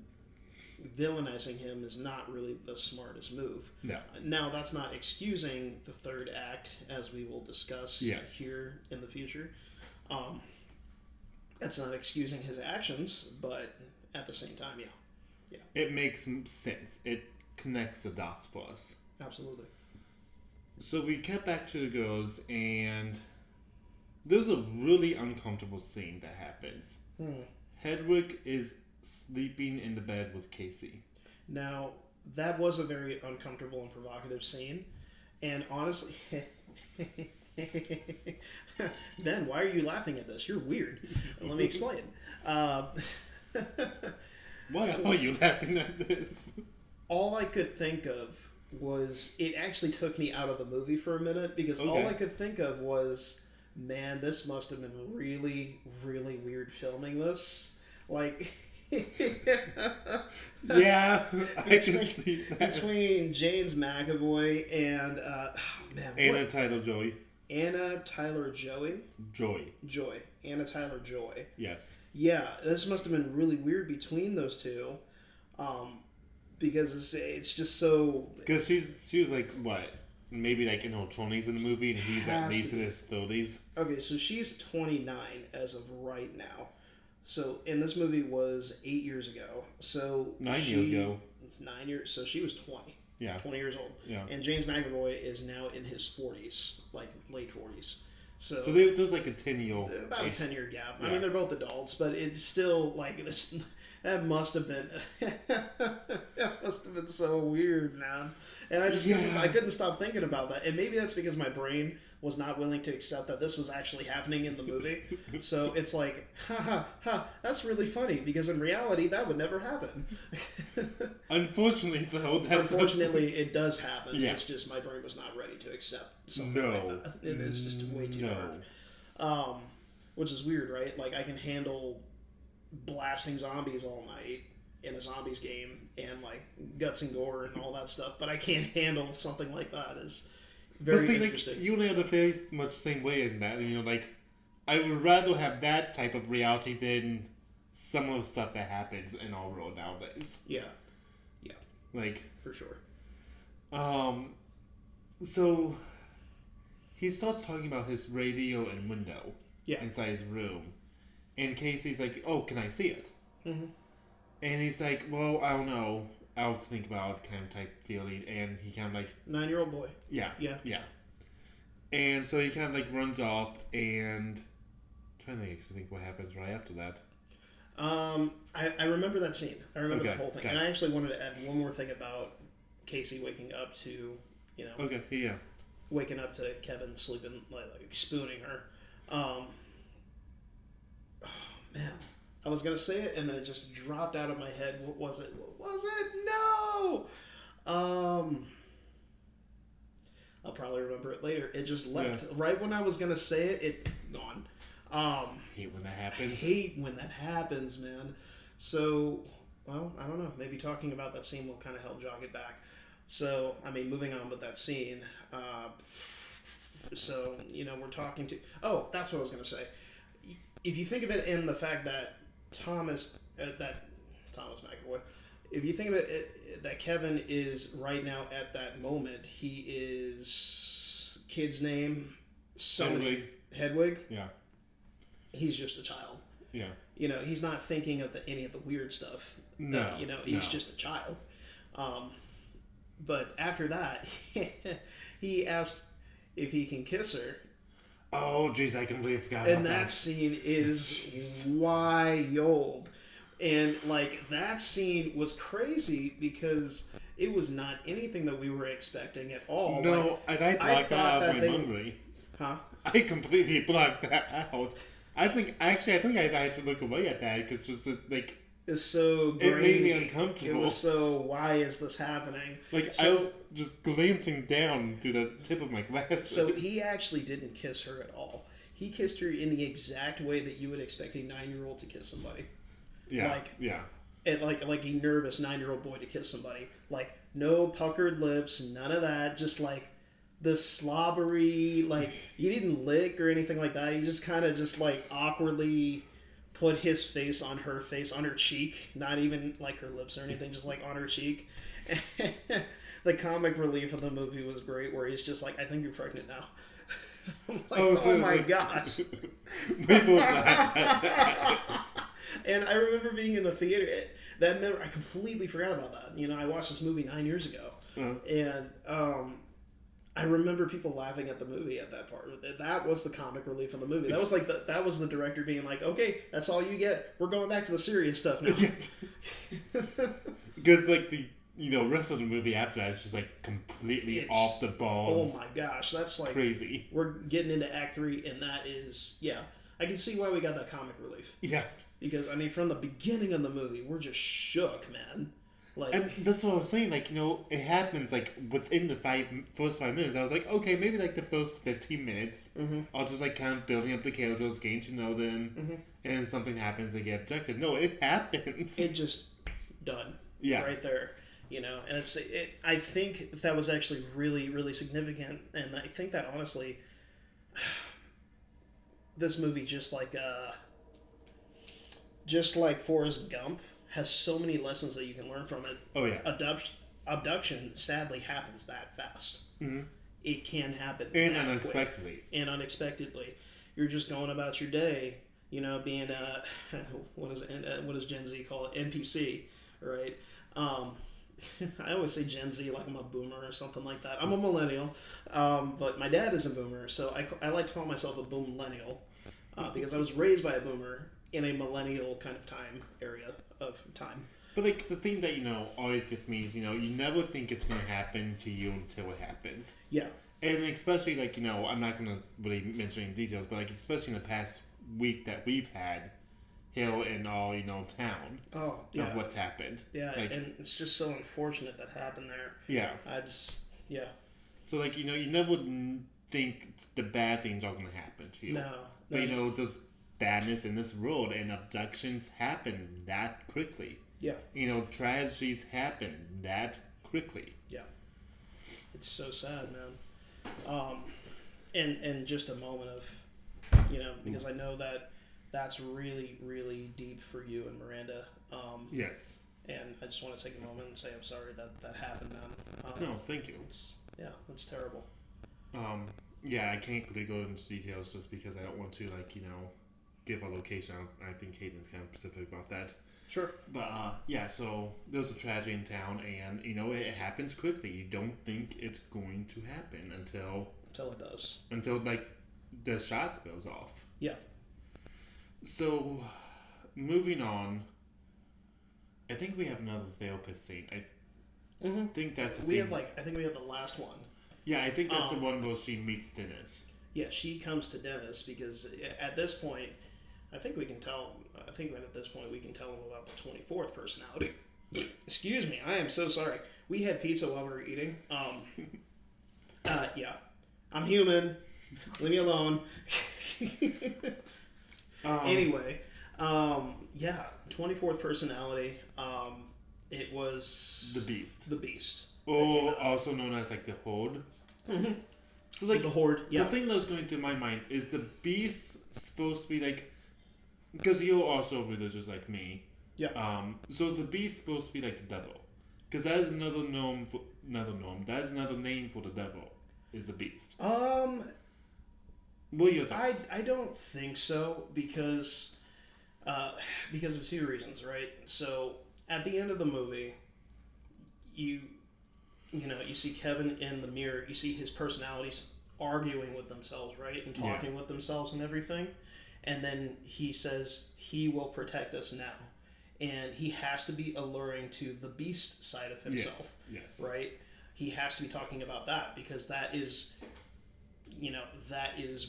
villainizing him is not really the smartest move. No. Now, that's not excusing the third act, as we will discuss here in the future. That's not excusing his actions, but at the same time, yeah. It makes sense. It connects the dots for us. Absolutely. So we get back to the girls, and there's a really uncomfortable scene that happens. Hedwig is sleeping in the bed with Casey. Now, that was a very uncomfortable and provocative scene. And honestly... Ben, why are you laughing at this? You're weird. Let me explain. Why are you laughing at this? All I could think of was... It actually took me out of the movie for a minute, because all I could think of was, man, this must have been really, really weird filming this. Like... Yeah, I can see that. Between James McAvoy and... Anna Taylor-Joy. Anna Taylor-Joy? Joy. Anna Taylor-Joy. Yes. Yeah, this must have been really weird between those two, because it's just so... Because she was like, what, maybe like in her 20s in the movie, and he's at least in his 30s. Okay, so she's 29 as of right now. So, and this movie was 8 years ago. So 9 years ago. 9 years, so she was 20. Yeah. 20 years old. Yeah. And James McAvoy is now in his 40s, like late 40s. So there's like a 10-year... About a 10-year gap. Yeah. I mean, they're both adults, but it's still like this. That must have been that must have been so weird, man. And I couldn't stop thinking about that. And maybe that's because my brain was not willing to accept that this was actually happening in the movie. So it's like, that's really funny, because in reality that would never happen. Unfortunately, though, it does happen. Yeah. It's just my brain was not ready to accept something like that. It is just way too dark. Which is weird, right? Like, I can handle blasting zombies all night in a zombies game and like guts and gore and all that stuff, but I can't handle something like that. Is very interesting. Like, you and I are the very much same way in that. Like, I would rather have that type of reality than some of the stuff that happens in our world nowadays. Yeah. Like, for sure. So he starts talking about his radio and window inside his room. And Casey's like, oh, can I see it? Mm-hmm. And he's like, well, I don't know. I'll think about kind of type feeling. And he kind of like... 9-year-old boy. Yeah. And so he kind of like runs off, and... I'm trying to think what happens right after that. I remember that scene. I remember the whole thing. Okay. And I actually wanted to add one more thing about Casey waking up to, waking up to Kevin sleeping, like spooning her. Oh, man. I was going to say it, and then it just dropped out of my head. What was it? No! I'll probably remember it later. It just left. Yeah. Right when I was going to say it, it gone. I hate when that happens. I hate when that happens, man. So, well, I don't know. Maybe talking about that scene will kind of help jog it back. So, I mean, moving on with that scene. So, we're talking to... Oh, that's what I was going to say. If you think of it in the fact that Thomas McAvoy, if you think of it that Kevin is right now at that moment, he is... Kid's name? Hedwig? Yeah. He's just a child. Yeah. He's not thinking of any of the weird stuff. No. He's just a child. But after that, he asked if he can kiss her. Oh, jeez, I completely forgot about that. And that scene is wild. And, that scene was crazy because it was not anything that we were expecting at all. No, and I blocked that out of my memory. Huh? I completely blocked that out. I think I had to look away at that because just is so It made me grainy. It uncomfortable. was so, why is this happening? Like, I So, was just glancing down through the tip of my glasses. so he actually didn't kiss her at all. He kissed her in the exact way that you would expect a 9-year-old to kiss somebody. Yeah, Like, yeah. like a nervous 9-year-old boy to kiss somebody. Like, no puckered lips, none of that. Just like the slobbery, like, he didn't lick or anything like that. He just kind of just like awkwardly put his face on her face, on her cheek. Not even like her lips or anything, just like on her cheek. The comic relief of the movie was great, where he's just like, "I think you're pregnant now." I'm like, oh my gosh. We both laughed at that. And I remember being in the theater. I completely forgot about that. You know, I watched this movie 9 years ago, and I remember people laughing at the movie at that part. That was the comic relief of the movie. That was like that was the director being like, "Okay, that's all you get. We're going back to the serious stuff now." Because like the rest of the movie after that is just like completely off the balls. Oh my gosh, that's like crazy. We're getting into Act 3, and that is I can see why we got that comic relief. Yeah. Because, I mean, from the beginning of the movie, we're just shook, man. Like, and that's what I was saying. Like, it happens like within the first 5 minutes. I was like, okay, maybe like the first 15 minutes, I'll just like kind of building up the characters, getting to know them, and then something happens, they get abducted. No, it happens. It just done. Yeah. Right there. And I think that was actually really, really significant, and I think that honestly, this movie just like Forrest Gump has so many lessons that you can learn from it. Oh yeah. Abduction sadly happens that fast. It can happen and that unexpectedly. Quick. And unexpectedly, you're just going about your day, being what does Gen Z call it? NPC, right? I always say Gen Z like I'm a boomer or something like that. I'm a millennial, but my dad is a boomer, so I like to call myself a boom millennial because I was raised by a boomer in a millennial kind of area of time. But like the thing that always gets me is you never think it's gonna happen to you until it happens. Yeah. And especially like I'm not gonna really mention any details, but like especially in the past week that we've had here in all town. Oh yeah. Of what's happened. Yeah, like, and it's just so unfortunate that happened there. Yeah. So like you never think the bad things are gonna happen to you. No. But there's badness in this world, and abductions happen that quickly. Yeah. Tragedies happen that quickly. Yeah. It's so sad, man. And just a moment of, because I know that's really, really deep for you and Miranda. Yes. And I just want to take a moment and say I'm sorry that happened, man. No, thank you. It's terrible. Yeah, I can't really go into details just because I don't want to, give a location. I think Hayden's kind of specific about that. Sure. But, so there's a tragedy in town, and, it happens quickly. You don't think it's going to happen until it does. Until, the shock goes off. Yeah. So, moving on, I think we have another therapist scene. I think that's the scene. I think we have the last one. Yeah, I think that's the one where she meets Dennis. Yeah, she comes to Dennis because at this point, I think at this point we can tell him about the 24th personality. Excuse me, I am so sorry. We had pizza while we were eating. Yeah. I'm human. Leave me alone. Anyway, 24th personality. It was The Beast. The Beast. Or also known as the Horde. Mm-hmm. So the Horde. Yeah. The thing that was going through my mind is the Beast supposed to be because you're also religious like me. Yeah. So is the Beast supposed to be like the devil? Because that is another name for the devil. Is the Beast? What are your thoughts? I don't think so because of two reasons, right? So at the end of the movie, you see Kevin in the mirror. You see his personalities arguing with themselves, right, and talking with themselves and everything. And then he says he will protect us now, and he has to be alluring to the Beast side of himself. Yes. Right. He has to be talking about that because that is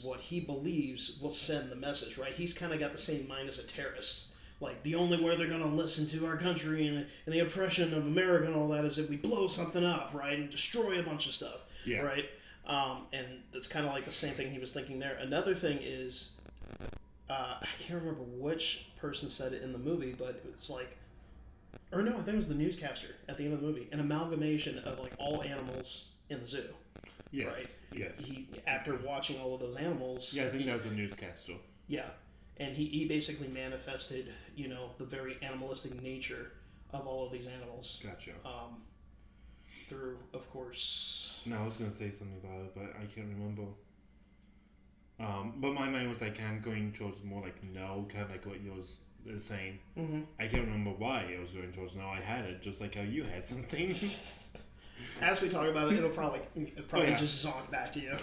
what he believes will send the message, right? He's kind of got the same mind as a terrorist, like the only way they're gonna listen to our country and the oppression of America and all that is if we blow something up, right, and destroy a bunch of stuff, Yeah. right? And that's kind of like the same thing he was thinking there. Another thing is, I can't remember which person said it in the movie, but it was like, or no, I think it was the newscaster at the end of the movie, an amalgamation of like all animals in the zoo. Yes. Right? Yes. He, after watching all of those animals, Yeah, I think that was a newscaster. yeah, and he basically manifested, you know, the very animalistic nature of all of these animals. Gotcha. Through, of course. No, I was gonna say something about it, but I can't remember. But my mind was like kind of going towards more like no, kind of like what yours is saying. Mm-hmm. I can't remember why I was going towards no. I had it just like how you had something. As we talk about it, it'll probably just zonk back to you,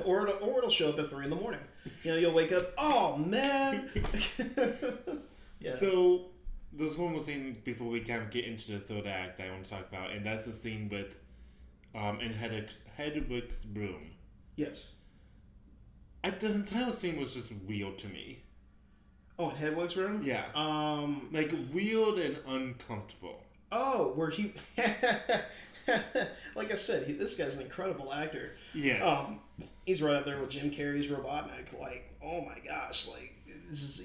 or it'll show up at 3 a.m. You know, you'll wake up. Oh man. Yeah. So there's one more scene before we kind of get into the third act that I want to talk about, and that's the scene with in Hedwig's room. Yes. The entire scene was just weird to me. Oh, in Hedwig's room? Yeah. Like weird and uncomfortable. Oh, where he, like I said, this guy's an incredible actor. Yes. He's right up there with Jim Carrey's Robotnik. Like, oh my gosh, like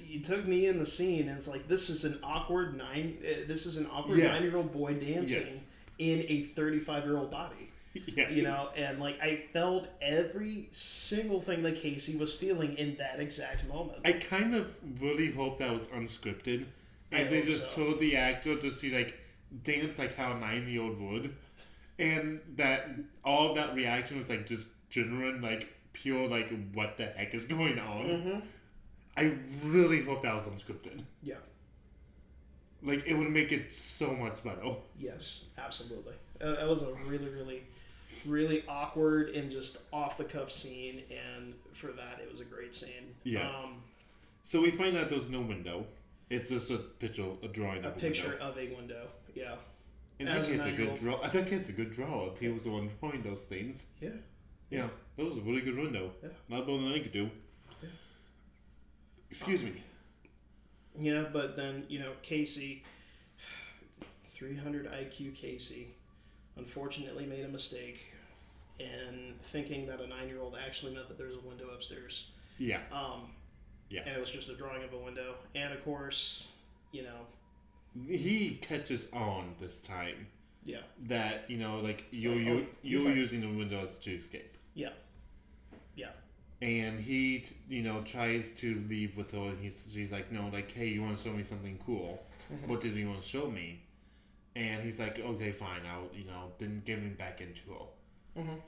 you took me in the scene, and it's like this is an awkward 9-year-old boy dancing in a 35-year-old body. Yeah. You know, and like I felt every single thing that Casey was feeling in that exact moment. I kind of really hope that was unscripted, and they just told the actor just to like dance like how a 9-year-old would, and that all of that reaction was like just genuine, like pure, like what the heck is going on. Mm-hmm. I really hope that was unscripted. Yeah. Like it would make it so much better. Yes, absolutely. It was a really, really, really awkward and just off the cuff scene, and for that, it was a great scene. Yes. So we find out there's no window. It's just a picture, a drawing of a picture window. of a window. Yeah. And I think it's a good draw. I think it's a good draw if he was the one drawing those things. Yeah. Yeah, that was a really good window. Yeah. Not more than I could do. Yeah. Excuse me. Yeah, but then, you know, Casey, 300 IQ Casey, unfortunately made a mistake in thinking that a 9-year-old actually meant that there's a window upstairs. Yeah. Yeah. And it was just a drawing of a window. And of course, you know, he catches on this time. Yeah. That, you know, like you're like, using the window as to escape. Yeah. Yeah. And he, you know, tries to leave with her, and she's like, no, like, hey, you want to show me something cool? Mm-hmm. What did you want to show me? And he's like, okay, fine, I'll, you know, then give him back into her. Mm-hmm.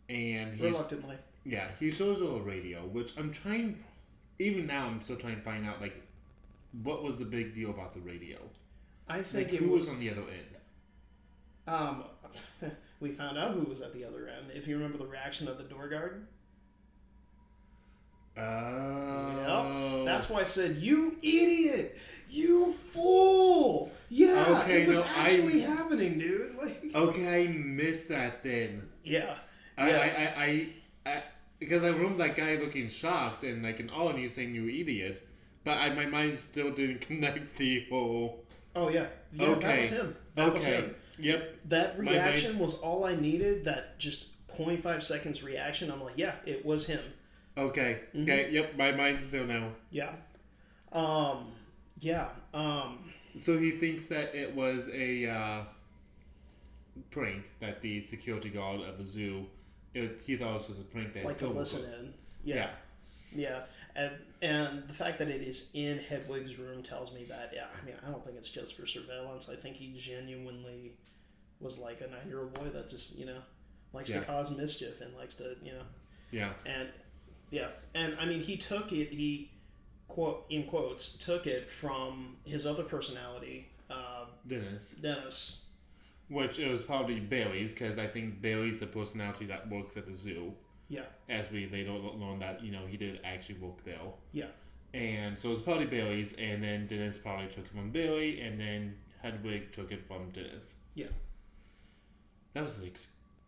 And reluctantly. Yeah, he shows her a radio, which I'm trying, even now, I'm still trying to find out, like, what was the big deal about the radio? I think like, who was on the other end? We found out who was at the other end. If you remember the reaction of the door guard. Oh. Yep. That's why I said, you idiot! You fool! Yeah, okay, it was actually happening, dude. Like, okay, I missed that then. Yeah. I because I remember that guy looking shocked and like, and you saying you idiot, but my mind still didn't connect the whole. Oh yeah. Yeah, okay. That was him. That was him. Yep. That reaction was all I needed. That just 0.5 seconds reaction. I'm like, yeah, it was him. Okay. Mm-hmm. Okay. Yep. My mind's still now. Yeah. Yeah. So he thinks that it was a prank that the security guard of the zoo. He thought it was just a prank that like to listen in. Yeah. Yeah. And the fact that it is in Hedwig's room tells me that, yeah, I mean, I don't think it's just for surveillance. I think he genuinely was like a 9-year-old boy that just, you know, likes to cause mischief and likes to, you know. Yeah. And I mean, he took it, quote, in quotes, took it from his other personality, Dennis. Which it was probably Barry's, because I think Barry's the personality that works at the zoo. Yeah. As we later learned that, you know, he did actually work there. Yeah. And so it was probably Barry's, and then Dennis probably took it from Barry, and then Hedwig took it from Dennis. Yeah. That was, like,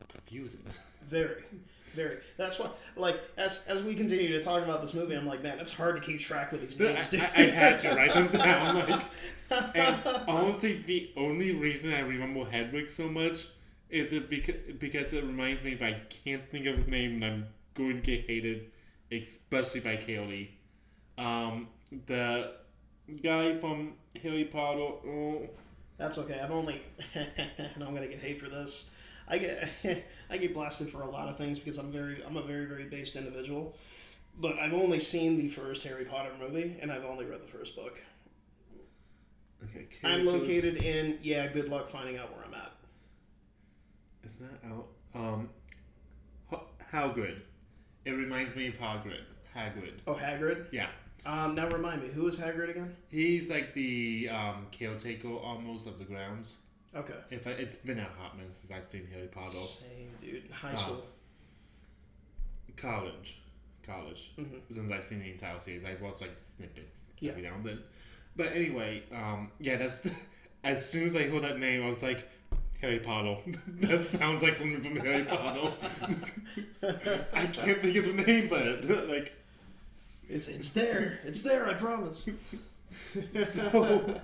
confusing. Very. Very. That's why, like, as we continue to talk about this movie, I'm like, man, it's hard to keep track with these names, dude. I had to write them down. And honestly, the only reason I remember Hedwig so much is it because it reminds me if I can't think of his name, I'm going to get hated, especially by Kaylee. The guy from Harry Potter. Oh. That's okay. I've only, and I'm gonna get hate for this. I get blasted for a lot of things because I'm a very very based individual. But I've only seen the first Harry Potter movie, and I've only read the first book. Okay. I'm located in. Yeah. Good luck finding out where I'm at. Is that out? Hagrid. It reminds me of Hagrid. Oh, Hagrid. Yeah. Now remind me, who is Hagrid again? He's like the caretaker almost of the grounds. Okay. It's been a hot minute since I've seen Harry Potter. Same, dude. High school. College. Mm-hmm. Since I've seen the entire series, I've watched like snippets every now and then. But anyway, that's as soon as I heard that name, I was like, Harry Potter. That sounds like something from Harry Potter. I can't think of the name, but like. It's there. It's there, I promise. So,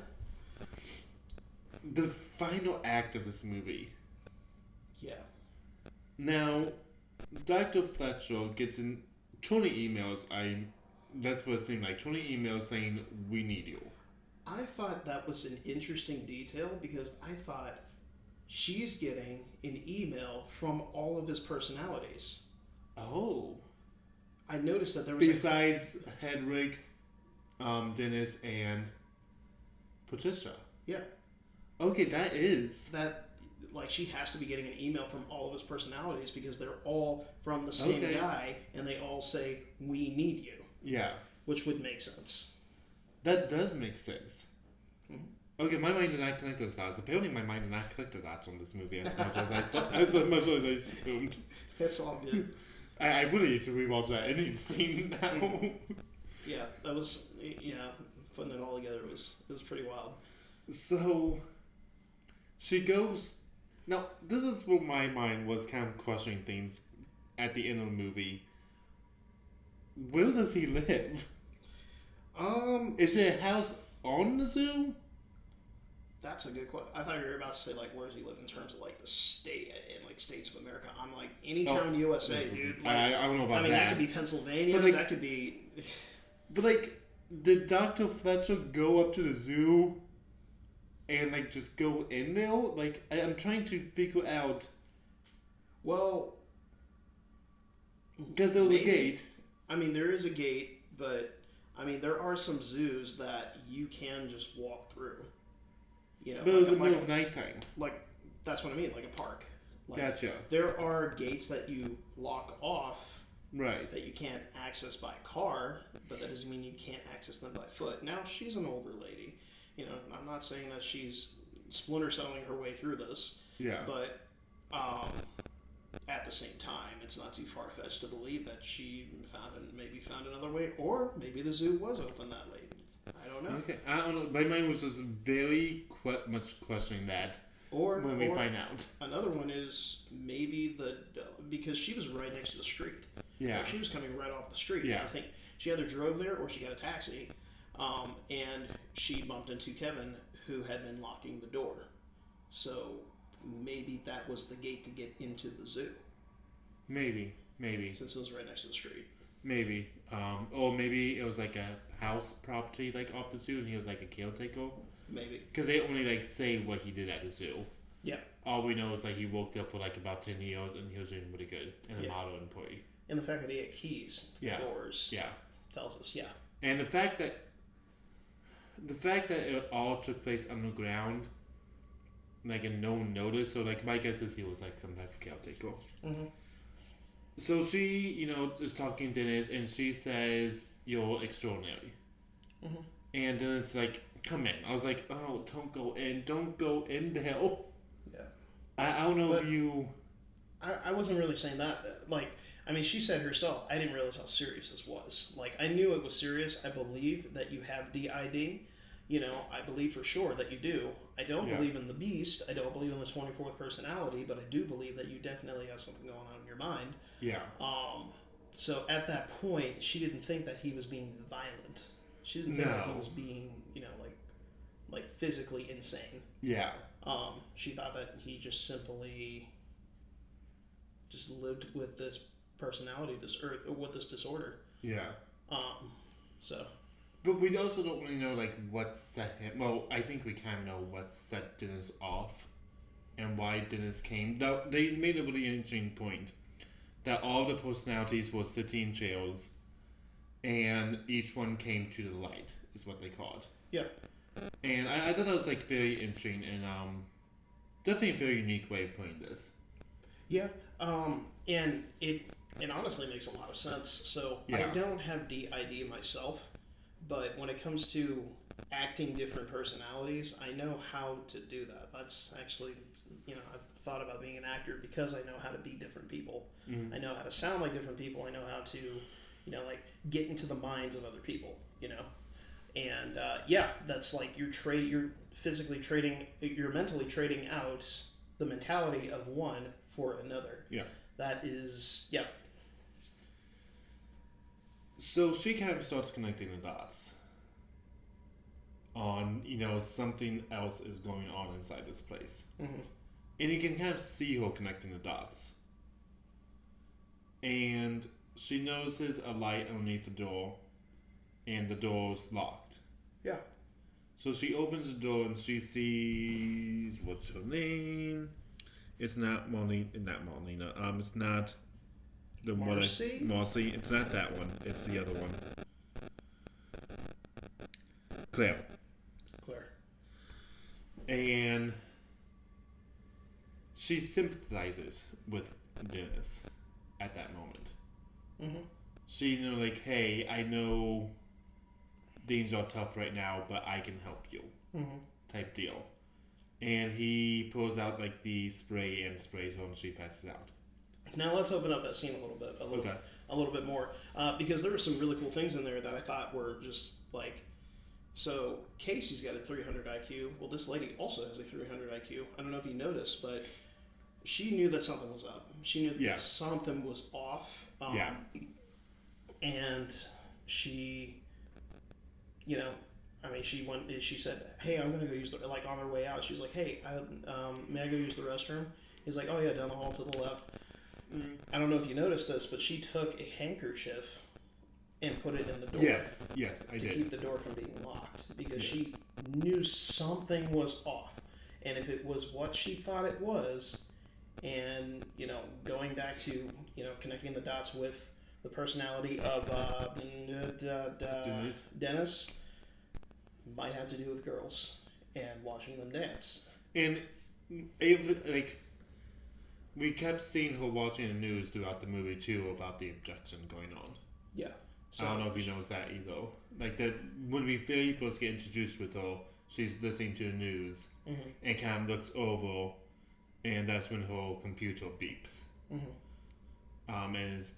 the final act of this movie. Yeah. Now, Dr. Fletcher gets in 20 emails. That's what it seemed like. 20 emails saying, we need you. I thought that was an interesting detail because I thought she's getting an email from all of his personalities. Oh. I noticed that there was besides Hedwig, Dennis, and Patricia. Yeah. Okay, that like she has to be getting an email from all of his personalities because they're all from the same guy and they all say we need you. Yeah. Which would make sense. That does make sense. Mm-hmm. Okay, my mind did not connect those dots. Apparently, my mind did not connect the dots on this movie as much as I assumed. It's all good. I really need to rewatch that ending scene now. Yeah, that was putting it all together was pretty wild. So she goes. Now this is where my mind was kind of questioning things at the end of the movie. Where does he live? Is it a house on the zoo? That's a good question. I thought you were about to say, like, where does he live in terms of, like, the state, in, like, states of America. I'm like, any town USA, dude. Like, I don't know about that. That could be Pennsylvania. But, like, that could be... But, like, did Dr. Fletcher go up to the zoo and, like, just go in there? Like, I'm trying to figure out... Well... Because there was a gate. I mean, there is a gate, but, I mean, there are some zoos that you can just walk through. You know, but it was in the middle of nighttime. Like, that's what I mean, like a park. Like, gotcha. There are gates that you lock off. Right. That you can't access by car, but that doesn't mean you can't access them by foot. Now, she's an older lady. You know, I'm not saying that she's splinter selling her way through this. Yeah. But, at the same time, it's not too far-fetched to believe that she found another way, or maybe the zoo was open that late. I don't know. Okay, I don't know. My mind was just very much questioning that. When we find out. Another one is maybe because she was right next to the street. Yeah. Like she was coming right off the street. Yeah. I think she either drove there or she got a taxi, and she bumped into Kevin, who had been locking the door. So maybe that was the gate to get into the zoo. Maybe. Since it was right next to the street. Maybe. Or maybe it was like a house property like off the zoo and he was like a caretaker. Maybe. Because they only like say what he did at the zoo. Yeah. All we know is like he worked there for like about 10 years and he was doing really good and a model employee. And the fact that he had keys to the doors tells us, And the fact that it all took place underground, like and no one noticed, so like my guess is he was like some type of caretaker. Mm-hmm. So she, is talking to Dennis and she says, "You're extraordinary." Mm-hmm. And Dennis like, "Come in." I was like, "Oh, don't go in there." Yeah. I don't know if you... I wasn't really saying that. Like, I mean, she said herself, I didn't realize how serious this was. Like, I knew it was serious. I believe that you have DID. I believe for sure that you do. I don't Yeah. believe in the beast. I don't believe in the 24th personality, but I do believe that you definitely have something going on in your mind. Yeah. So at that point, she didn't think that he was being violent. She didn't think that he No. was being, like physically insane. Yeah. She thought that he just simply just lived with this personality or with this disorder. Yeah. So But we also don't really know like what set him. Well, I think we kind of know what set Dennis off, and why Dennis came. Though they made a really interesting point that all the personalities were sitting in jails, and each one came to the light. Is what they called. yeah, And I thought that was like very interesting and definitely a very unique way of putting this. yeah, and it honestly makes a lot of sense. So I Yeah. don't have DID myself, but when it comes to acting different personalities, I know how to do that. That's actually, I've thought about being an actor because I know how to be different people. Mm-hmm. I know how to sound like different people. I know how to, like get into the minds of other people. And that's like you're physically trading, you're mentally trading out the mentality of one for another. Yeah. That is, yeah. So she kind of starts connecting the dots on, something else is going on inside this place. Mm-hmm. And you can kind of see her connecting the dots. And she notices a light underneath the door, and the door's locked. Yeah. So she opens the door and she sees, what's her name? It's not Marlena. It's not the Marcy? Marcy. It's not that one. It's the other one. Claire. And she sympathizes with Dennis at that moment. Mm-hmm. She like, hey, I know things are tough right now, but I can help you. Mm-hmm. Type deal. And he pulls out like the spray and sprays her and she passes out. Now let's open up that scene a little bit, a little bit more, because there were some really cool things in there that I thought were just like. So Casey's got a 300 IQ. Well, this lady also has a 300 IQ. I don't know if you noticed, but she knew that something was up. She knew that something was off. And she, she said, hey, I'm going to go use the, like on her way out, she's like, hey, may I go use the restroom? He's like, oh yeah, down the hall to the left. I don't know if you noticed this, but she took a handkerchief and put it in the door. Yes, I did. To keep the door from being locked, because she knew something was off. And if it was what she thought it was, and, going back to, connecting the dots with the personality of Dennis, might have to do with girls and watching them dance. And we kept seeing her watching the news throughout the movie too about the abduction going on. Yeah. So, I don't know if you noticed that either. Like that when we very first get introduced with her, she's listening to the news and kind of looks over, and that's when her computer beeps. And it's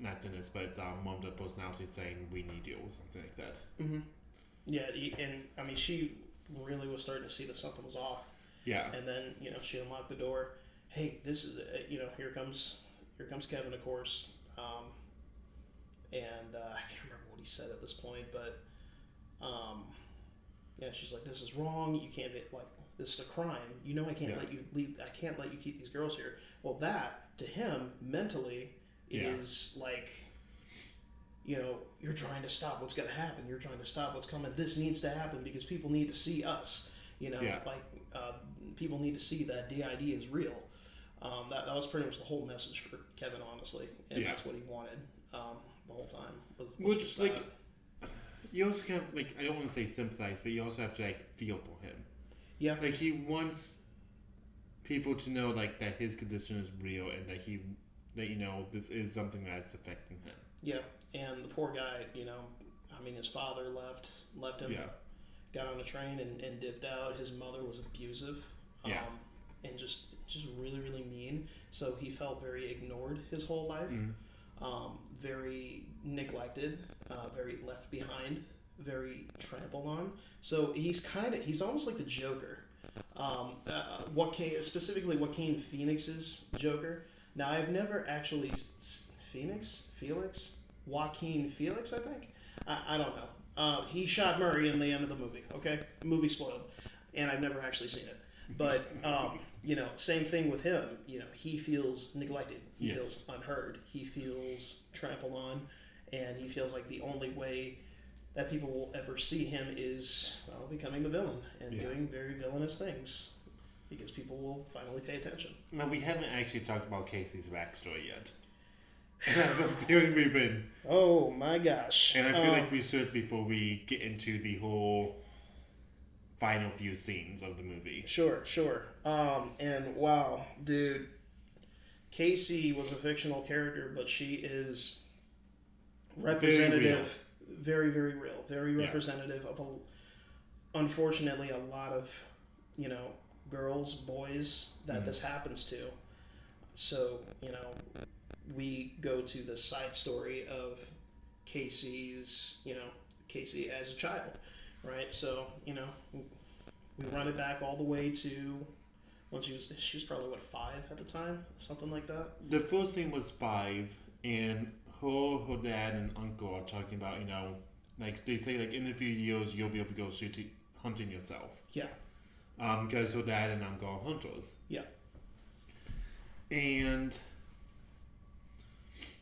not Dennis, but it's one of the personalities saying we need you or something like that. Yeah, and she really was starting to see that something was off. Yeah. And then she unlocked the door. Hey, this is here comes Kevin, of course. And I can't remember what he said at this point, but she's like, "This is wrong. You can't be like this is a crime. I can't let you leave. I can't let you keep these girls here." Well, that to him mentally is like, you're trying to stop what's going to happen. You're trying to stop what's coming. This needs to happen because people need to see us. People need to see that DID is real. That was pretty much the whole message for Kevin, honestly, and that's what he wanted. The whole time. Which, like, you also kind of, like, I don't want to say sympathize, but you also have to, like, feel for him. Yeah. Like, he wants people to know, like, that his condition is real and that this is something that's affecting him. Yeah, and the poor guy, his father left him, got on a train and dipped out. His mother was abusive, and just really, really mean. So he felt very ignored his whole life. Very neglected, very left behind very trampled on. So he's almost like the Joker. Specifically Joaquin Phoenix's Joker. Now I've never actually Joaquin Felix, I think. I don't know. He shot Murray in the end of the movie. Okay, movie spoiled, and I've never actually seen it. But same thing with him. He feels neglected. He feels unheard. He feels trampled on, and he feels like the only way that people will ever see him is becoming the villain and doing very villainous things, because people will finally pay attention. Now, we haven't actually talked about Casey's backstory yet. I have a feeling we've been. Oh my gosh! And I feel like we should before we get into the whole final few scenes of the movie. Sure. And wow, dude, Casey was a fictional character, but she is representative, very, very real, very representative of unfortunately a lot of girls, boys that this happens to. So we go to the side story of Casey as a child, right? So we run it back all the way to when she was probably 5 at the time, something like that. The first scene was 5, and her dad and uncle are talking about like they say like in a few years you'll be able to go hunting yourself. Yeah. Because her dad and uncle are hunters. Yeah. And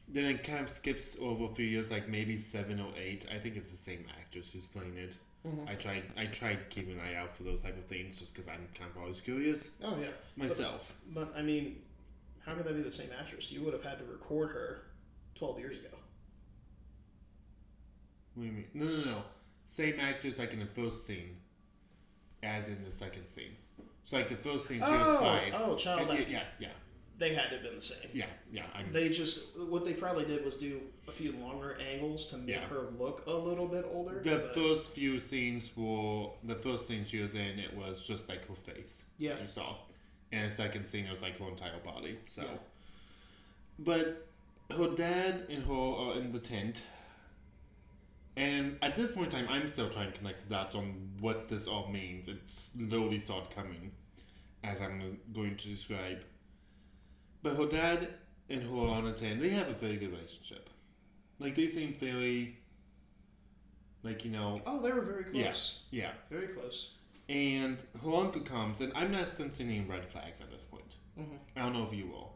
then it kind of skips over a few years, like maybe 7 or 8. I think it's the same actress who's playing it. Mm-hmm. I tried keeping an eye out for those type of things just because I'm kind of always curious. Oh yeah. Myself. But I mean, how could that be the same actress? You would have had to record her 12 years ago. What do you mean? No. Same actress like in the first scene as in the second scene. So like the first scene she was 5. Oh, child actor. Yeah. They had to have been the same. Yeah. What they probably did was do a few longer angles to make her look a little bit older. The first few scenes the first scene she was in, it was just like her face. Yeah. You saw. And the second scene, it was like her entire body. So. Yeah. But her dad and her are in the tent. And at this point in time, I'm still trying to connect the dots on what this all means. It slowly started coming as I'm going to describe. But her dad and her are on the tent. They have a very good relationship. Like, they seem very, Oh, they were very close. Yeah. Very close. And her uncle comes, and I'm not sensing any red flags at this point. Mm-hmm. I don't know if you will.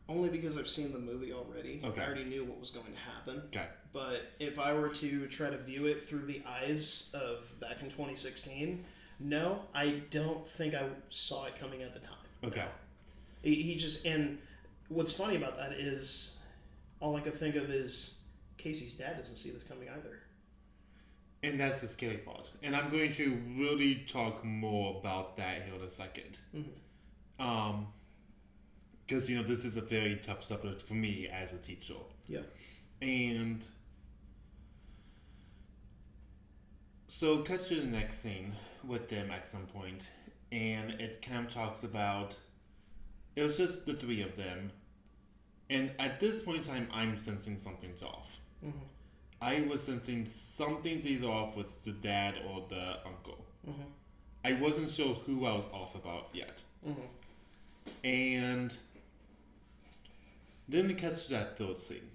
Only because I've seen the movie already. Okay. I already knew what was going to happen. Okay. But if I were to try to view it through the eyes of back in 2016, no, I don't think I saw it coming at the time. Okay. No. He just, and what's funny about that is all I could think of is Casey's dad doesn't see this coming either. And that's the scary part. And I'm going to really talk more about that here in a second. Mm-hmm. Because, this is a very tough subject for me as a teacher. Yeah. And so cut to the next scene with them at some point. And it kind of talks about, it was just the 3 of them. And at this point in time, I'm sensing something's off. Mm-hmm. I was sensing something's either off with the dad or the uncle. Mm-hmm. I wasn't sure who I was off about yet. Mm-hmm. And then it cuts to that third scene.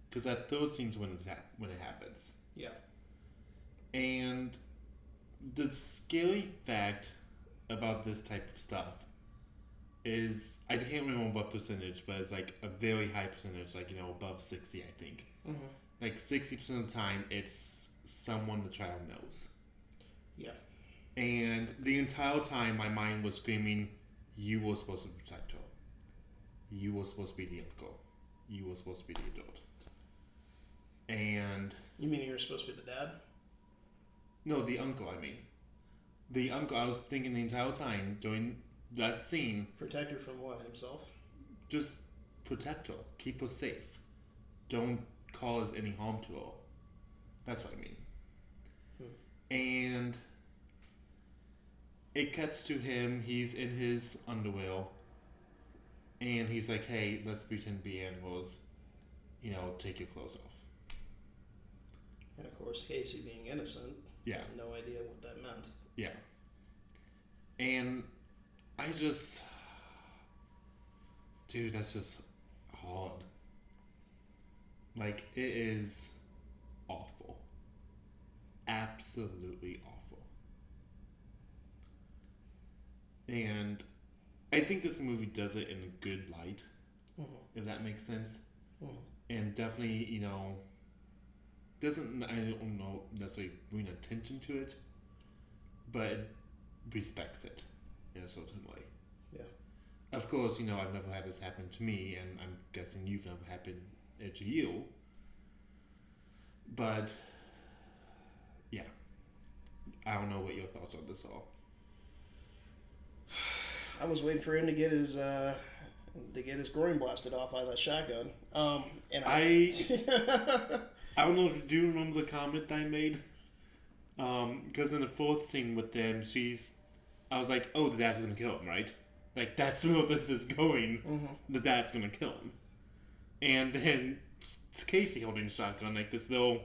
Because that third scene's when it happens. Yeah. And the scary fact about this type of stuff is, I can't remember what percentage, but it's like a very high percentage, like, above 60, I think. Mm-hmm. Like 60% of the time, it's someone the child knows. Yeah. And the entire time, my mind was screaming, you were supposed to protect her. You were supposed to be the uncle. You were supposed to be the adult. And... You mean you're supposed to be the dad? No, the uncle, I mean. The uncle, I was thinking the entire time during that scene... Protect her from what, himself? Just protect her. Keep her safe. Don't cause any harm to her. That's what I mean. And it cuts to him, he's in his underwear, and he's like, hey, let's pretend to be animals, take your clothes off. And of course, Casey being innocent Yeah. has no idea what that meant. Yeah. And I just, dude, that's just hard. Like, it is awful. Absolutely awful. And I think this movie does it in a good light, if that makes sense. And definitely, doesn't, I don't know, necessarily bring attention to it, but it respects it in a certain way. Yeah. Of course, I've never had this happen to me, and I'm guessing you've never happened to you. But, yeah. I don't know what your thoughts on this are. I was waiting for him to get his groin blasted off by that shotgun. And I don't know if you do remember the comment I made. Because in the fourth scene with them, I was like, oh, the dad's gonna kill him, right? Like, that's where this is going. The dad's gonna kill him. And then it's Casey holding a shotgun, like this little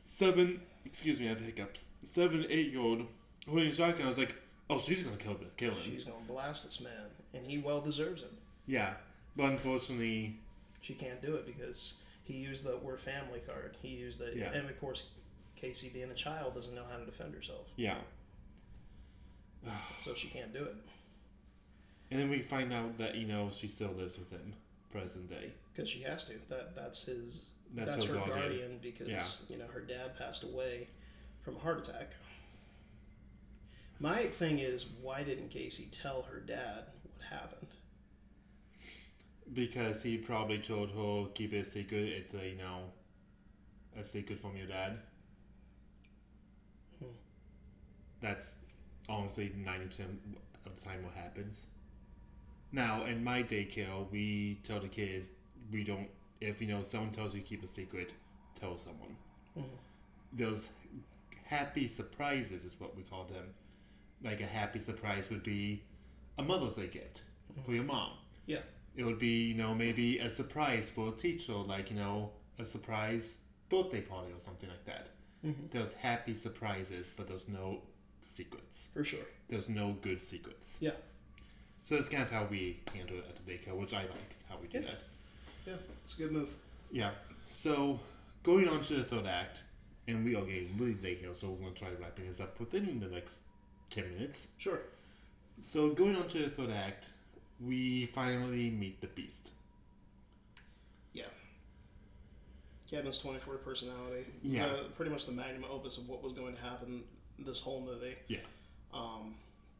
7, I have hiccups, 7, 8-year-old holding a shotgun. I was like, oh, she's gonna kill him. She's gonna blast this man, and he well deserves it. Yeah, but unfortunately, she can't do it because he used the "we're family" card. He used the, and of course, Casey being a child doesn't know how to defend herself. Yeah. So she can't do it. And then we find out that she still lives with him, present day. Because she has to. That's her guardian. guardian because her dad passed away from a heart attack. My thing is, why didn't Casey tell her dad what happened? Because he probably told her, keep it a secret. It's a secret from your dad. That's honestly 90% of the time what happens. Now, in my daycare, we tell the kids, if someone tells you to keep a secret, tell someone. Those happy surprises is what we call them. Like, a happy surprise would be a Mother's Day gift for your mom. Yeah. It would be, maybe a surprise for a teacher, like, a surprise birthday party or something like that. There's happy surprises, but there's no secrets. For sure. There's no good secrets. Yeah. So that's kind of how we handle it at the daycare, which I like, how we do that. Yeah, it's a good move. Yeah. So, going on to the third act, and we are getting really late here, so we're going to try wrapping this up within the next 10 minutes. Sure. So, going on to the third act, we finally meet the Beast. Yeah. Kevin's 24 personality. Yeah. Pretty much the magnum opus of what was going to happen this whole movie. Yeah.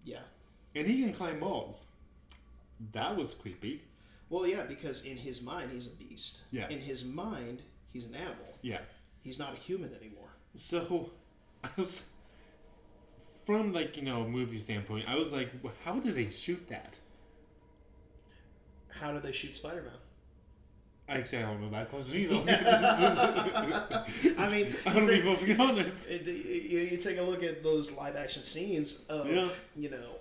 Yeah. And he can climb walls. That was creepy. Well, yeah, because in his mind, he's a beast. Yeah. In his mind, he's an animal. Yeah. He's not a human anymore. So, I was... From, a movie standpoint, I was like, how did they shoot that? How did they shoot Spider-Man? Actually, I don't know that question either. I mean, I'm going to be perfectly honest. You take a look at those live-action scenes of,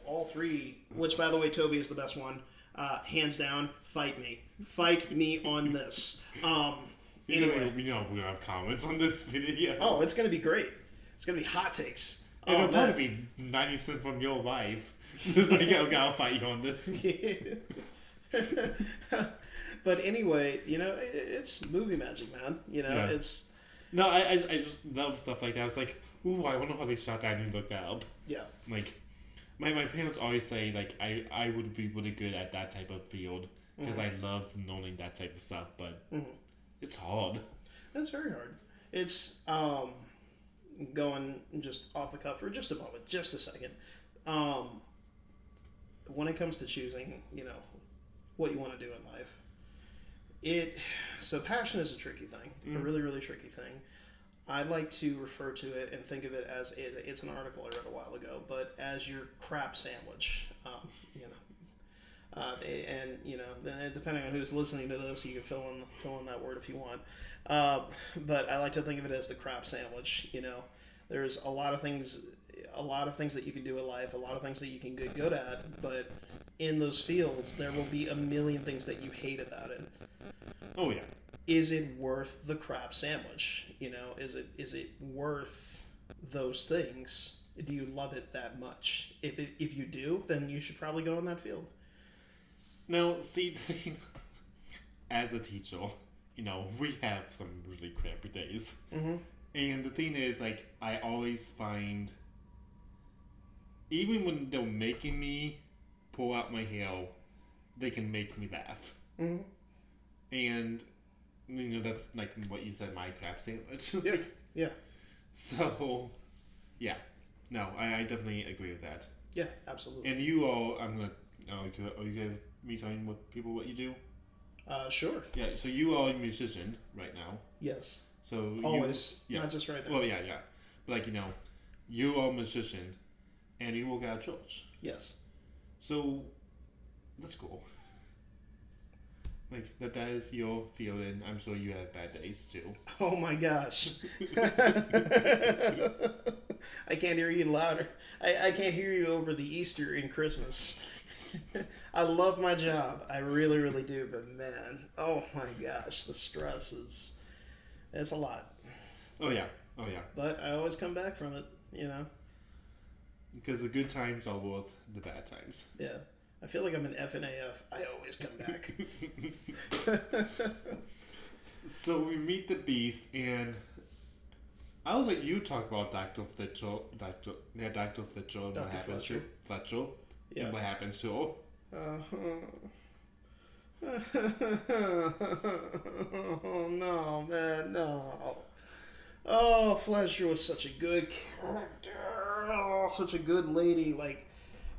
all three, which, by the way, Toby is the best one. Hands down, fight me. Fight me on this. Anyway. We're going to have comments on this video. Oh, it's going to be great. It's going to be hot takes. It'll probably be 90% from your life. Just okay, I'll fight you on this. But anyway, it's movie magic, man. It's... No, I just love stuff like that. I was like, ooh, I wonder how they shot that. I need to look that up. Yeah. Like, my parents always say, I would be really good at that type of field because I love knowing that type of stuff, but it's hard. It's very hard. It's, going just off the cuff for just a moment, just a second. When it comes to choosing, what you want to do in life, so passion is a tricky thing, a really, really tricky thing. I like to refer to it and think of it as it's an article I read a while ago, but as your crap sandwich. Then depending on who's listening to this, you can fill in that word if you want. But I like to think of it as the crap sandwich. There's a lot of things that you can do in life, a lot of things that you can get good at, but in those fields, there will be a million things that you hate about it. Oh yeah. is it worth the crap sandwich? You know, is it worth those things? Do you love it that much? If you do, then you should probably go in that field. No, see, as a teacher, we have some really crappy days. Mm-hmm. And the thing is, like, I always find, even when they're making me pull out my hair, they can make me laugh. Mm-hmm. And, that's like what you said, my crap sandwich. Yeah, yeah. So, yeah. No, I definitely agree with that. Yeah, absolutely. And you all, are you going to me telling people what you do? Sure. Yeah, so you are a musician right now. Yes. So always, yes. not just right now. Well, yeah. But, like, you are a musician and you work at a church. Yes. So, that's cool. Like, that is your field, and I'm sure you have bad days, too. Oh my gosh. I can't hear you louder. I can't hear you over the Easter and Christmas. I love my job. I really, really do. But man, oh my gosh, the stress it's a lot. Oh, yeah. But I always come back from it, Because the good times are worth the bad times. Yeah. I feel like I'm an FNAF. I always come back. So we meet the Beast, and I'll let you talk about Dr. Fletcher. Dr. Fletcher and what happens to Fletcher. Yeah. And what happens to Oh no, man, no. Oh, Fletcher was such a good character. Oh, such a good lady. Like,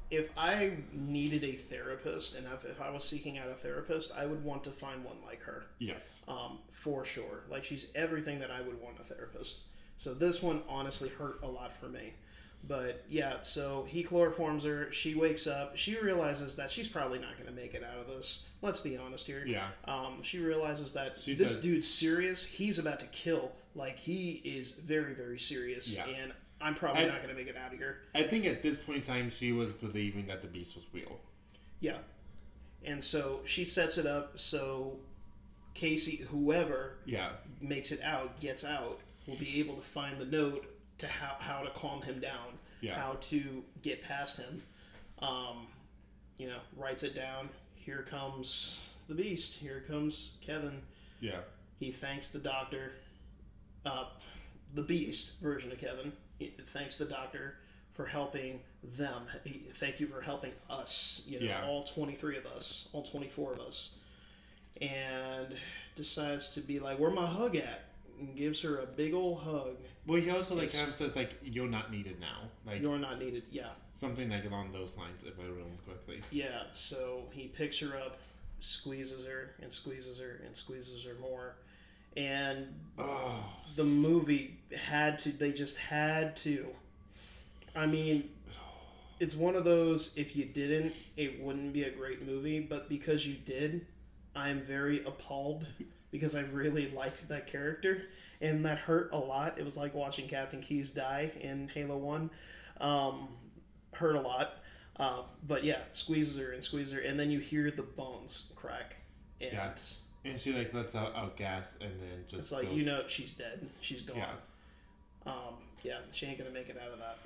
if I needed a therapist, and if I was seeking out a therapist, I would want to find one like her. Yes. For sure. Like, she's everything that I would want a therapist. So this one honestly hurt a lot for me. But yeah, so he chloroforms her. She wakes up. She realizes that she's probably not going to make it out of this. Let's be honest here. Yeah. She realizes that this dude's serious. He's about to kill. Like, he is very, very serious. Yeah. And I'm probably not going to make it out of here. I think at this point in time, she was believing that the Beast was real. Yeah. And so she sets it up so Casey, whoever makes it out, gets out, will be able to find the note to how to calm him down, how to get past him. Writes it down. Here comes the Beast. Here comes Kevin. Yeah. He thanks the doctor. The Beast version of Kevin. He thanks the doctor for helping them. Thank you for helping us. All 23 of us, all 24 of us. And decides to be like, where my hug at? And gives her a big old hug. Well, he also kind of says, like, you're not needed now. Like, you're not needed, yeah. Something like along those lines, if I remember correctly. Yeah, so he picks her up, squeezes her, and squeezes her, and squeezes her more. And the movie they just had to. I mean, it's one of those, if you didn't, it wouldn't be a great movie, but because you did, I'm very appalled. Because I really liked that character, and that hurt a lot. It was like watching Captain Keyes die in Halo 1. Hurt a lot. But yeah, squeezes her, and then you hear the bones crack. And, and she lets out gas, and then just it's like, goes... she's dead. She's gone. Yeah. She ain't going to make it out of that.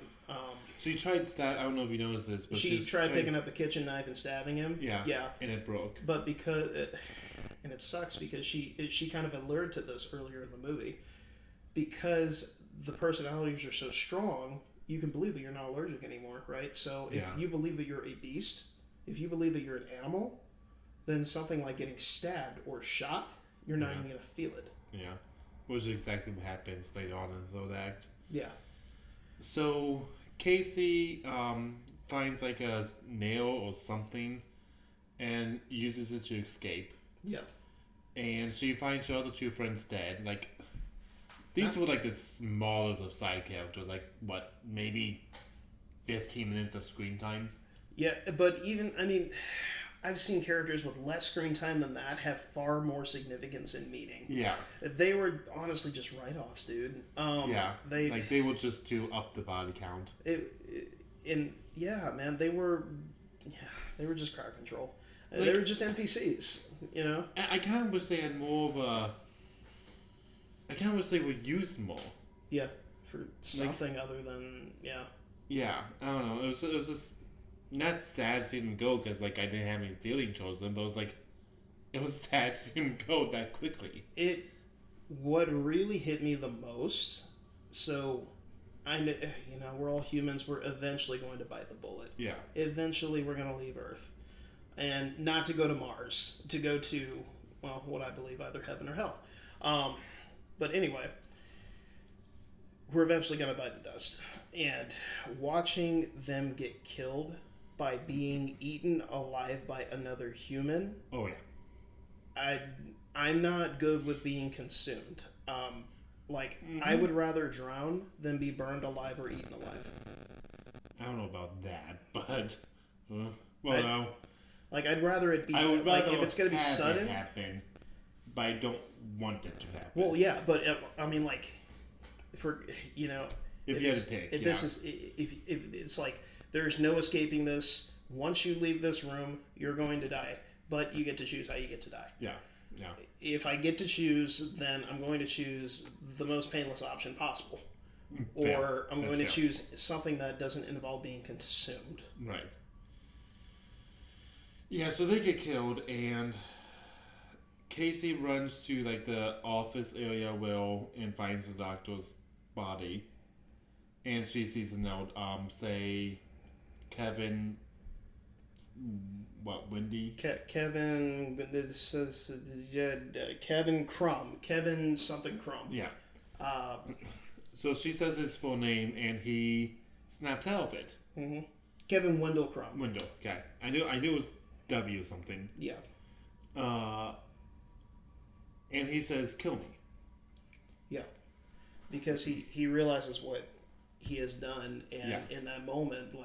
She tried I don't know if you noticed this, but she tried picking up a kitchen knife and stabbing him. Yeah. And it broke. But because... And it sucks because she kind of allured to this earlier in the movie. Because the personalities are so strong, you can believe that you're not allergic anymore, right? So if you believe that you're a beast, if you believe that you're an animal, then something like getting stabbed or shot, you're not even going to feel it. Yeah. Which is exactly what happens later on in the third act. Yeah. So Casey finds like a nail or something and uses it to escape. Yeah. And she finds her other two friends dead. Like, these were like the smallest of side characters. Like, what, maybe 15 minutes of screen time? Yeah, but I've seen characters with less screen time than that have far more significance in meaning. Yeah. They were honestly just write-offs, dude. They were just to up the body count. Man, they were just crowd control. They were just NPCs, I kind of wish they had more of a I kind of wish they would use more. Yeah, for something other than Yeah, I don't know. It was just not sad to see them go because like I didn't have any feeling towards them, but it was sad to see them go that quickly. What really hit me the most. So, we're all humans. We're eventually going to bite the bullet. Yeah. Eventually, we're going to leave Earth, and not to go to Mars, to go to, well, what I believe either heaven or hell. But anyway, we're eventually going to bite the dust, and watching them get killed by being eaten alive by another human. Oh yeah. I'm not good with being consumed. I would rather drown than be burned alive or eaten alive. I don't know about that, but no. I'd rather it be. I would rather if it's going to be sudden, it happen, but I don't want it to happen. Well, yeah, but I mean, if we're, if you had to pick, if it's like there's no escaping this. Once you leave this room, you're going to die, but you get to choose how you get to die. Yeah. Yeah. If I get to choose, then I'm going to choose the most painless option possible. Or I'm going to choose something that doesn't involve being consumed. Right. Yeah, so they get killed, and Casey runs to the office area and finds the doctor's body, and she sees a note say Kevin. What, Wendy? Kevin. This says Kevin Crumb. Kevin something Crumb. Yeah. So she says his full name, and he snaps out of it. Mm-hmm. Kevin Wendell Crumb. Wendell. Okay. I knew it was W something. Yeah. And he says, "Kill me." Yeah. Because he realizes what he has done, and in that moment,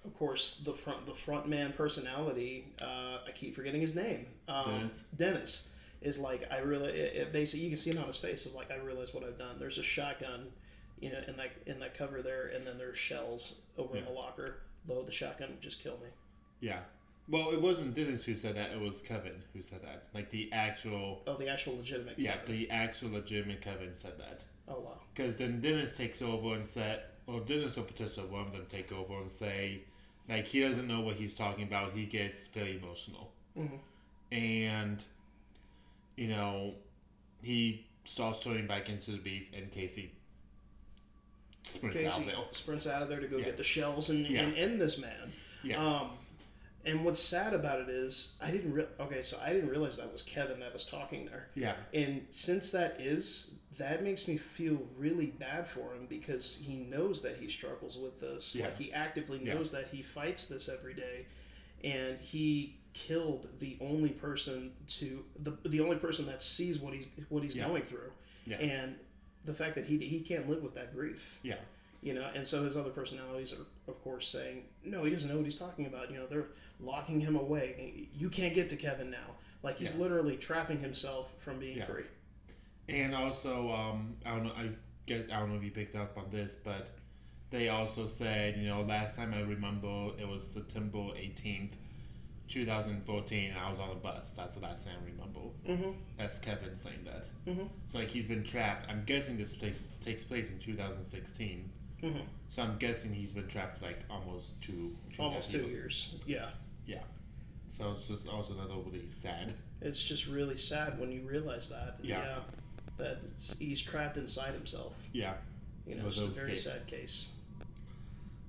of course the front man personality, I keep forgetting his name. Dennis is basically you can see it on his face of I realize what I've done. There's a shotgun, in that cover there, and then there's shells over in the locker. Load the shotgun, just kill me. Yeah. Well, it wasn't Dennis who said that. It was Kevin who said that. The actual. Oh, the actual legitimate. Yeah, Kevin. the actual legitimate Kevin said that. Oh wow. Because then Dennis takes over and said. Or Dennis or Patricia, one of them take over and say, he doesn't know what he's talking about. He gets very emotional. Mm-hmm. And, he starts turning back into the beast, and Casey sprints out of there to go get the shells and end this man. Yeah. And what's sad about it is I didn't realize that was Kevin that was talking there. Yeah. And since that makes me feel really bad for him because he knows that he struggles with this. Yeah. He actively knows that he fights this every day, and he killed the only person that sees what he's going through. Yeah. And the fact that he can't live with that grief. Yeah. And so his other personalities are, of course, saying, no, he doesn't know what he's talking about. They're locking him away. You can't get to Kevin now. He's literally trapping himself from being free. And also, I don't know if you picked up on this, but they also said, last time I remember it was September 18th, 2014, and I was on a bus. That's the last time I remember. Mm-hmm. That's Kevin saying that. Mm-hmm. So he's been trapped. I'm guessing this takes place in 2016. Mm-hmm. So I'm guessing he's been trapped almost two years. Yeah. Yeah. So it's just also another really sad. It's just really sad when you realize that. Yeah. That he's trapped inside himself. Yeah. It's a very sad case.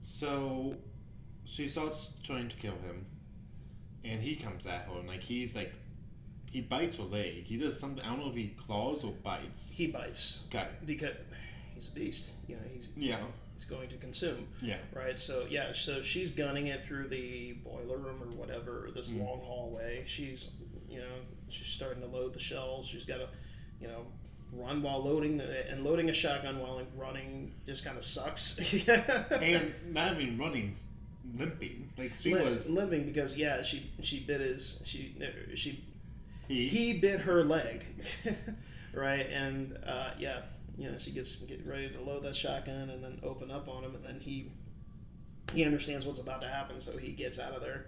So she starts trying to kill him, and he comes at her, and he bites her leg. He does something. I don't know if he claws or bites. He bites. Okay. Because he's a beast. He's going to consume. Yeah. Right. So she's gunning it through the boiler room or whatever, this long hallway. She's starting to load the shells. She's got to run while loading, and loading a shotgun while running just kind of sucks. And not even running, limping. She was limping because she bit his he bit her leg, right? And she get ready to load that shotgun and then open up on him, and then he understands what's about to happen, so he gets out of there.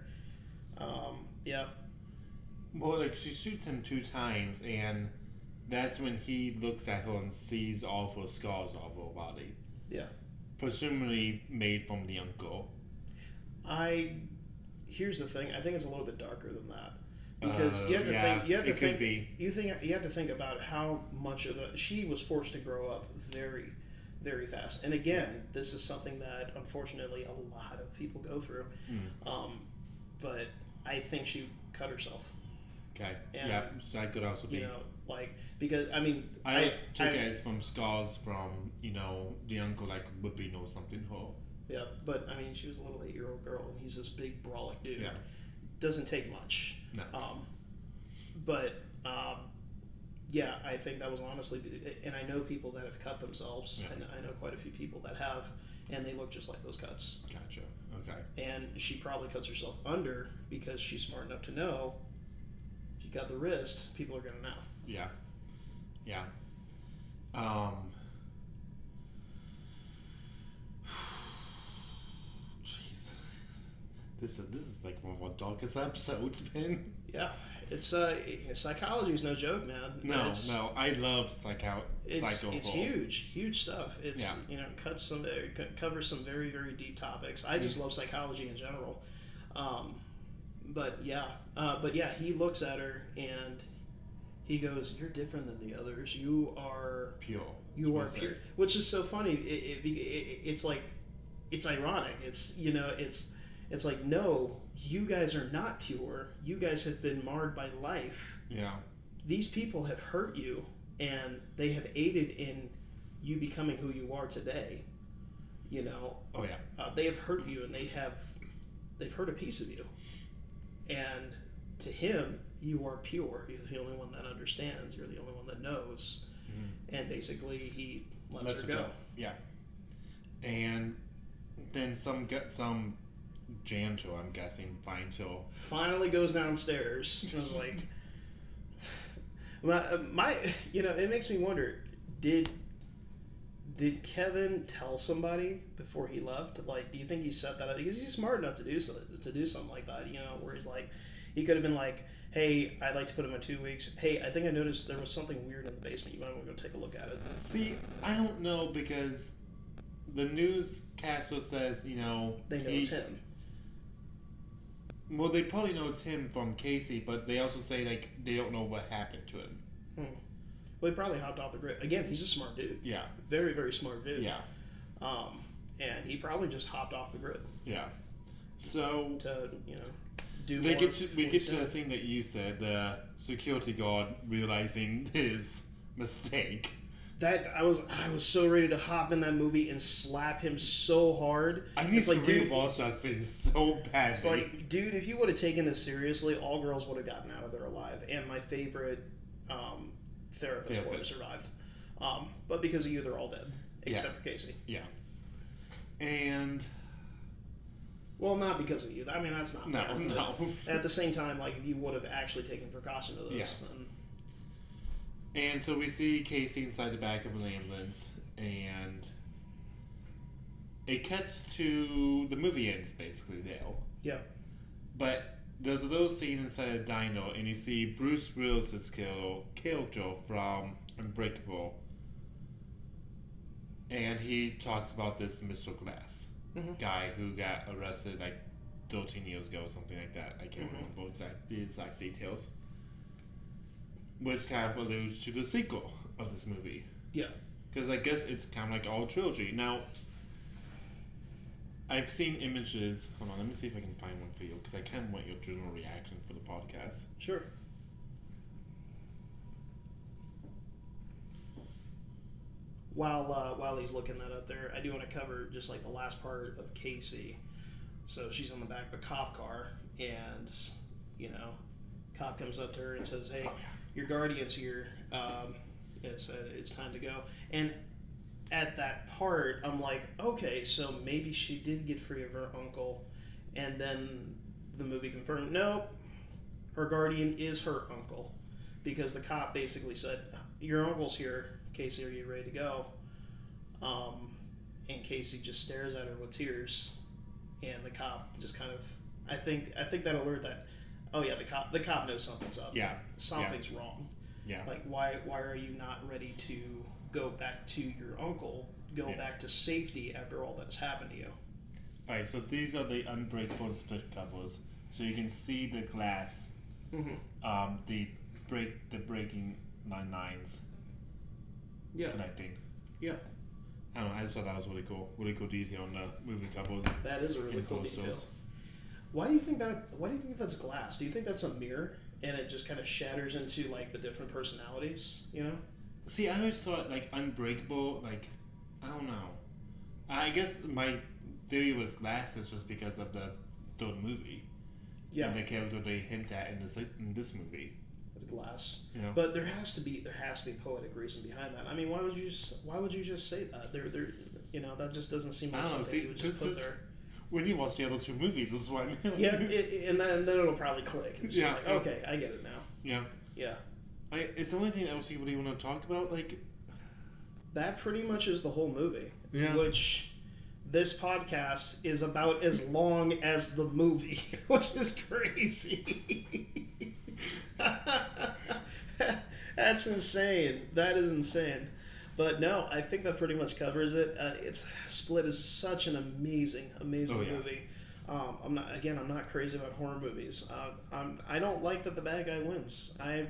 Well, she shoots him 2 times, and that's when he looks at her and sees all of her scars all over her body. Yeah. Presumably made from the uncle. Here's the thing. I think it's a little bit darker than that. Because you have to think about how much of she was forced to grow up very, very fast. And again, this is something that unfortunately a lot of people go through. But I think she cut herself. Okay. And, yeah, that could also be. You know, like, because I mean, I took it as from scars from the uncle, like would be something her. Yeah, but I mean, she was a little 8-year-old girl, and he's this big brolic dude. Yeah. Doesn't take much. No. Yeah, I think that was honestly, and I know people that have cut themselves, and I know quite a few people that have, and they look just like those cuts. Gotcha. Okay. And she probably cuts herself under because she's smart enough to know if you cut the wrist, people are gonna know. Yeah. Yeah. Jeez. This is like one of our darkest episodes, Ben. Yeah, it's psychology is no joke, man. No, I love psycho. It's huge stuff. It's covers some very, very deep topics. I just love psychology in general. But yeah, he looks at her and he goes, "You're different than the others. You are pure. You are pure," which is so funny. It's like, it's ironic. It's like, no, you guys are not pure. You guys have been marred by life. Yeah. These people have hurt you, and they have aided in you becoming who you are today. Oh yeah. They have hurt you, and they've hurt a piece of you. And to him, you are pure. You're the only one that understands. You're the only one that knows. Mm-hmm. And basically, he lets her go. Yeah. And then some janitor, I'm guessing, finally goes downstairs. I was like, it makes me wonder, did Kevin tell somebody before he left? Like, do you think he set that up? Because he's smart enough to do something like that, where he's like, he could have been like, "Hey, I'd like to put him in 2 weeks. Hey, I think I noticed there was something weird in the basement. You might want to go take a look at it." See, I don't know, because the newscaster says, they know it's him. Well, they probably know it's him from Casey, but they also say, like, they don't know what happened to him. Well, he probably hopped off the grid. Again, he's a smart dude. Yeah. Very, very smart dude. Yeah. And he probably just hopped off the grid. Yeah. So to do. We get to the thing that you said, the security guard realizing his mistake. That I was so ready to hop in that movie and slap him so hard. I need to rewatch that scene so badly. It's like, dude, if you would have taken this seriously, all girls would have gotten out of there alive. And my favorite therapist would have survived. But because of you, they're all dead. Except for Casey. Yeah. And... Well, not because of you. I mean, that's not fair. No. At the same time, like, if you would have actually taken precaution to this, then... And so we see Casey inside the back of an ambulance, and it cuts to the movie ends basically there. Yeah. But there's a little scene inside a dino, and you see Bruce Willis's character from Unbreakable, and he talks about this Mr. Glass guy who got arrested like 13 years ago, or something like that. I can't remember the exact details. Which kind of alludes to the sequel of this movie. Yeah. Because I guess it's kind of like all trilogy. Now, I've seen images. Hold on, let me see if I can find one for you, because I kind of want your general reaction for the podcast. Sure. While he's looking that up there, I do want to cover just like the last part of Casey. So she's on the back of a cop car, and cop comes up to her and says, "Hey, your guardian's here. It's time to go." And at that part, I'm like, okay, so maybe she did get free of her uncle, and then the movie confirmed, nope, her guardian is her uncle, because the cop basically said, "Your uncle's here. Casey, are you ready to go?" And Casey just stares at her with tears, and the cop just kind of, I think that alert that, oh yeah, the cop knows something's up. Yeah. Something's wrong. Yeah. Like, why are you not ready to go back to your uncle, go back to safety after all that's happened to you? Alright, so these are the unbreakable split covers. So you can see the glass, the breaking lines connecting. Yeah. I don't know, I just thought that was really cool. Really cool detail on the movie covers. That is a really cool detail. Why do you think that's glass? Do you think that's a mirror and it just kind of shatters into like the different personalities, you know? See, I always thought like unbreakable, like I don't know. I guess my theory was glass is just because of the movie. Yeah. And the character they hint at in this movie. The glass. You know? But there has to be poetic reason behind that. I mean, why would you just say that? There you know, that just doesn't seem like something you would just put there. When you watch the other two movies, this is what I mean. Yeah, and then it'll probably click. It's just like, okay, I get it now. Yeah. Yeah. It's the only thing else you really want to talk about, like... That pretty much is the whole movie. Yeah. Which this podcast is about as long as the movie, which is crazy. That's insane. That is insane. But no, I think that pretty much covers it. Split is such an amazing movie. I'm not crazy about horror movies. I don't like that the bad guy wins. I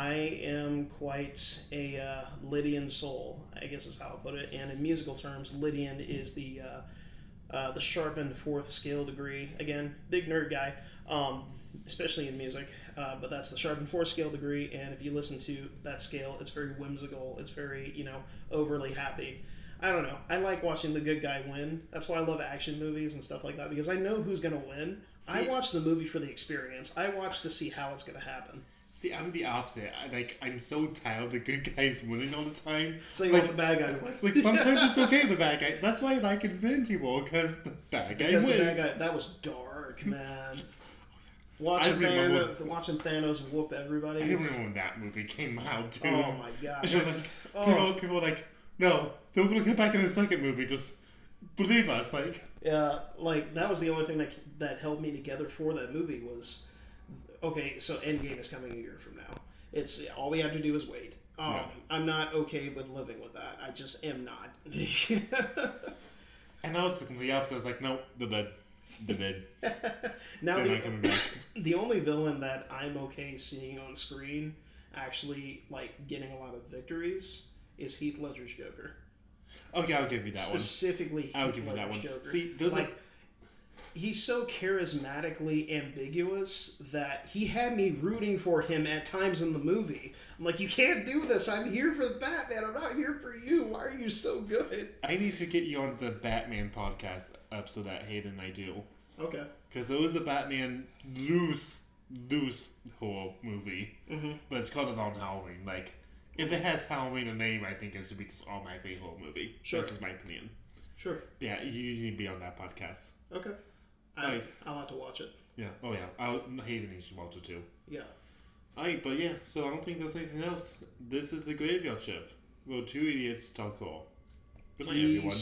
am quite a Lydian soul, I guess is how I'll put it. And in musical terms, Lydian is the sharpened fourth scale degree. Again, big nerd guy, especially in music. But that's the sharpened fourth scale degree, and if you listen to that scale, it's very whimsical. It's very, overly happy. I don't know. I like watching the good guy win. That's why I love action movies and stuff like that, because I know who's going to win. I watch the movie for the experience. I watch to see how it's going to happen. See, I'm the opposite. I'm so tired of the good guys winning all the time. So you want the bad guy to win. Like, sometimes it's okay, the bad guy. That's why I like Infinity War, because the bad guy wins. The bad guy, that was dark, man. Watching Thanos whoop everybody. I remember when that movie came out, too. Oh my gosh. People were like, no, they're going to come back in the second movie, just believe us. Yeah, that was the only thing that held me together for that movie was, okay, so Endgame is coming a year from now. It's all we have to do is wait. I'm not okay with living with that. I just am not. And I was thinking the opposite. I was like, no, they're dead. Now the only villain that I'm okay seeing on screen actually getting a lot of victories is Heath Ledger's Joker. Okay, I'll give you that one. Specifically, I'll give you that one. Joker. See, he's so charismatically ambiguous that he had me rooting for him at times in the movie. I'm like, you can't do this. I'm here for the Batman. I'm not here for you. Why are you so good? I need to get you on the Batman podcast episode that Hayden and I do. Okay. Because there was a Batman loose horror movie, but it's called on Halloween. If it has Halloween in the name, I think it should be just automatically a horror movie. Sure. That's just my opinion. Sure. Yeah, you need to be on that podcast. Okay. I'll have to watch it. Yeah. Oh yeah. Hayden needs to watch it too. Yeah. Alright, but yeah, so I don't think there's anything else. This is the Graveyard Shift. We're two idiots talk horror. Good night, everyone.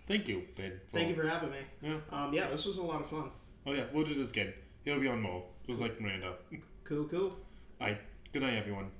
Thank you, Ben. Thank you for having me. Yeah. This was a lot of fun. Oh yeah, we'll do this again. He'll be on more, just like Miranda. Cool. Alright, good night, everyone.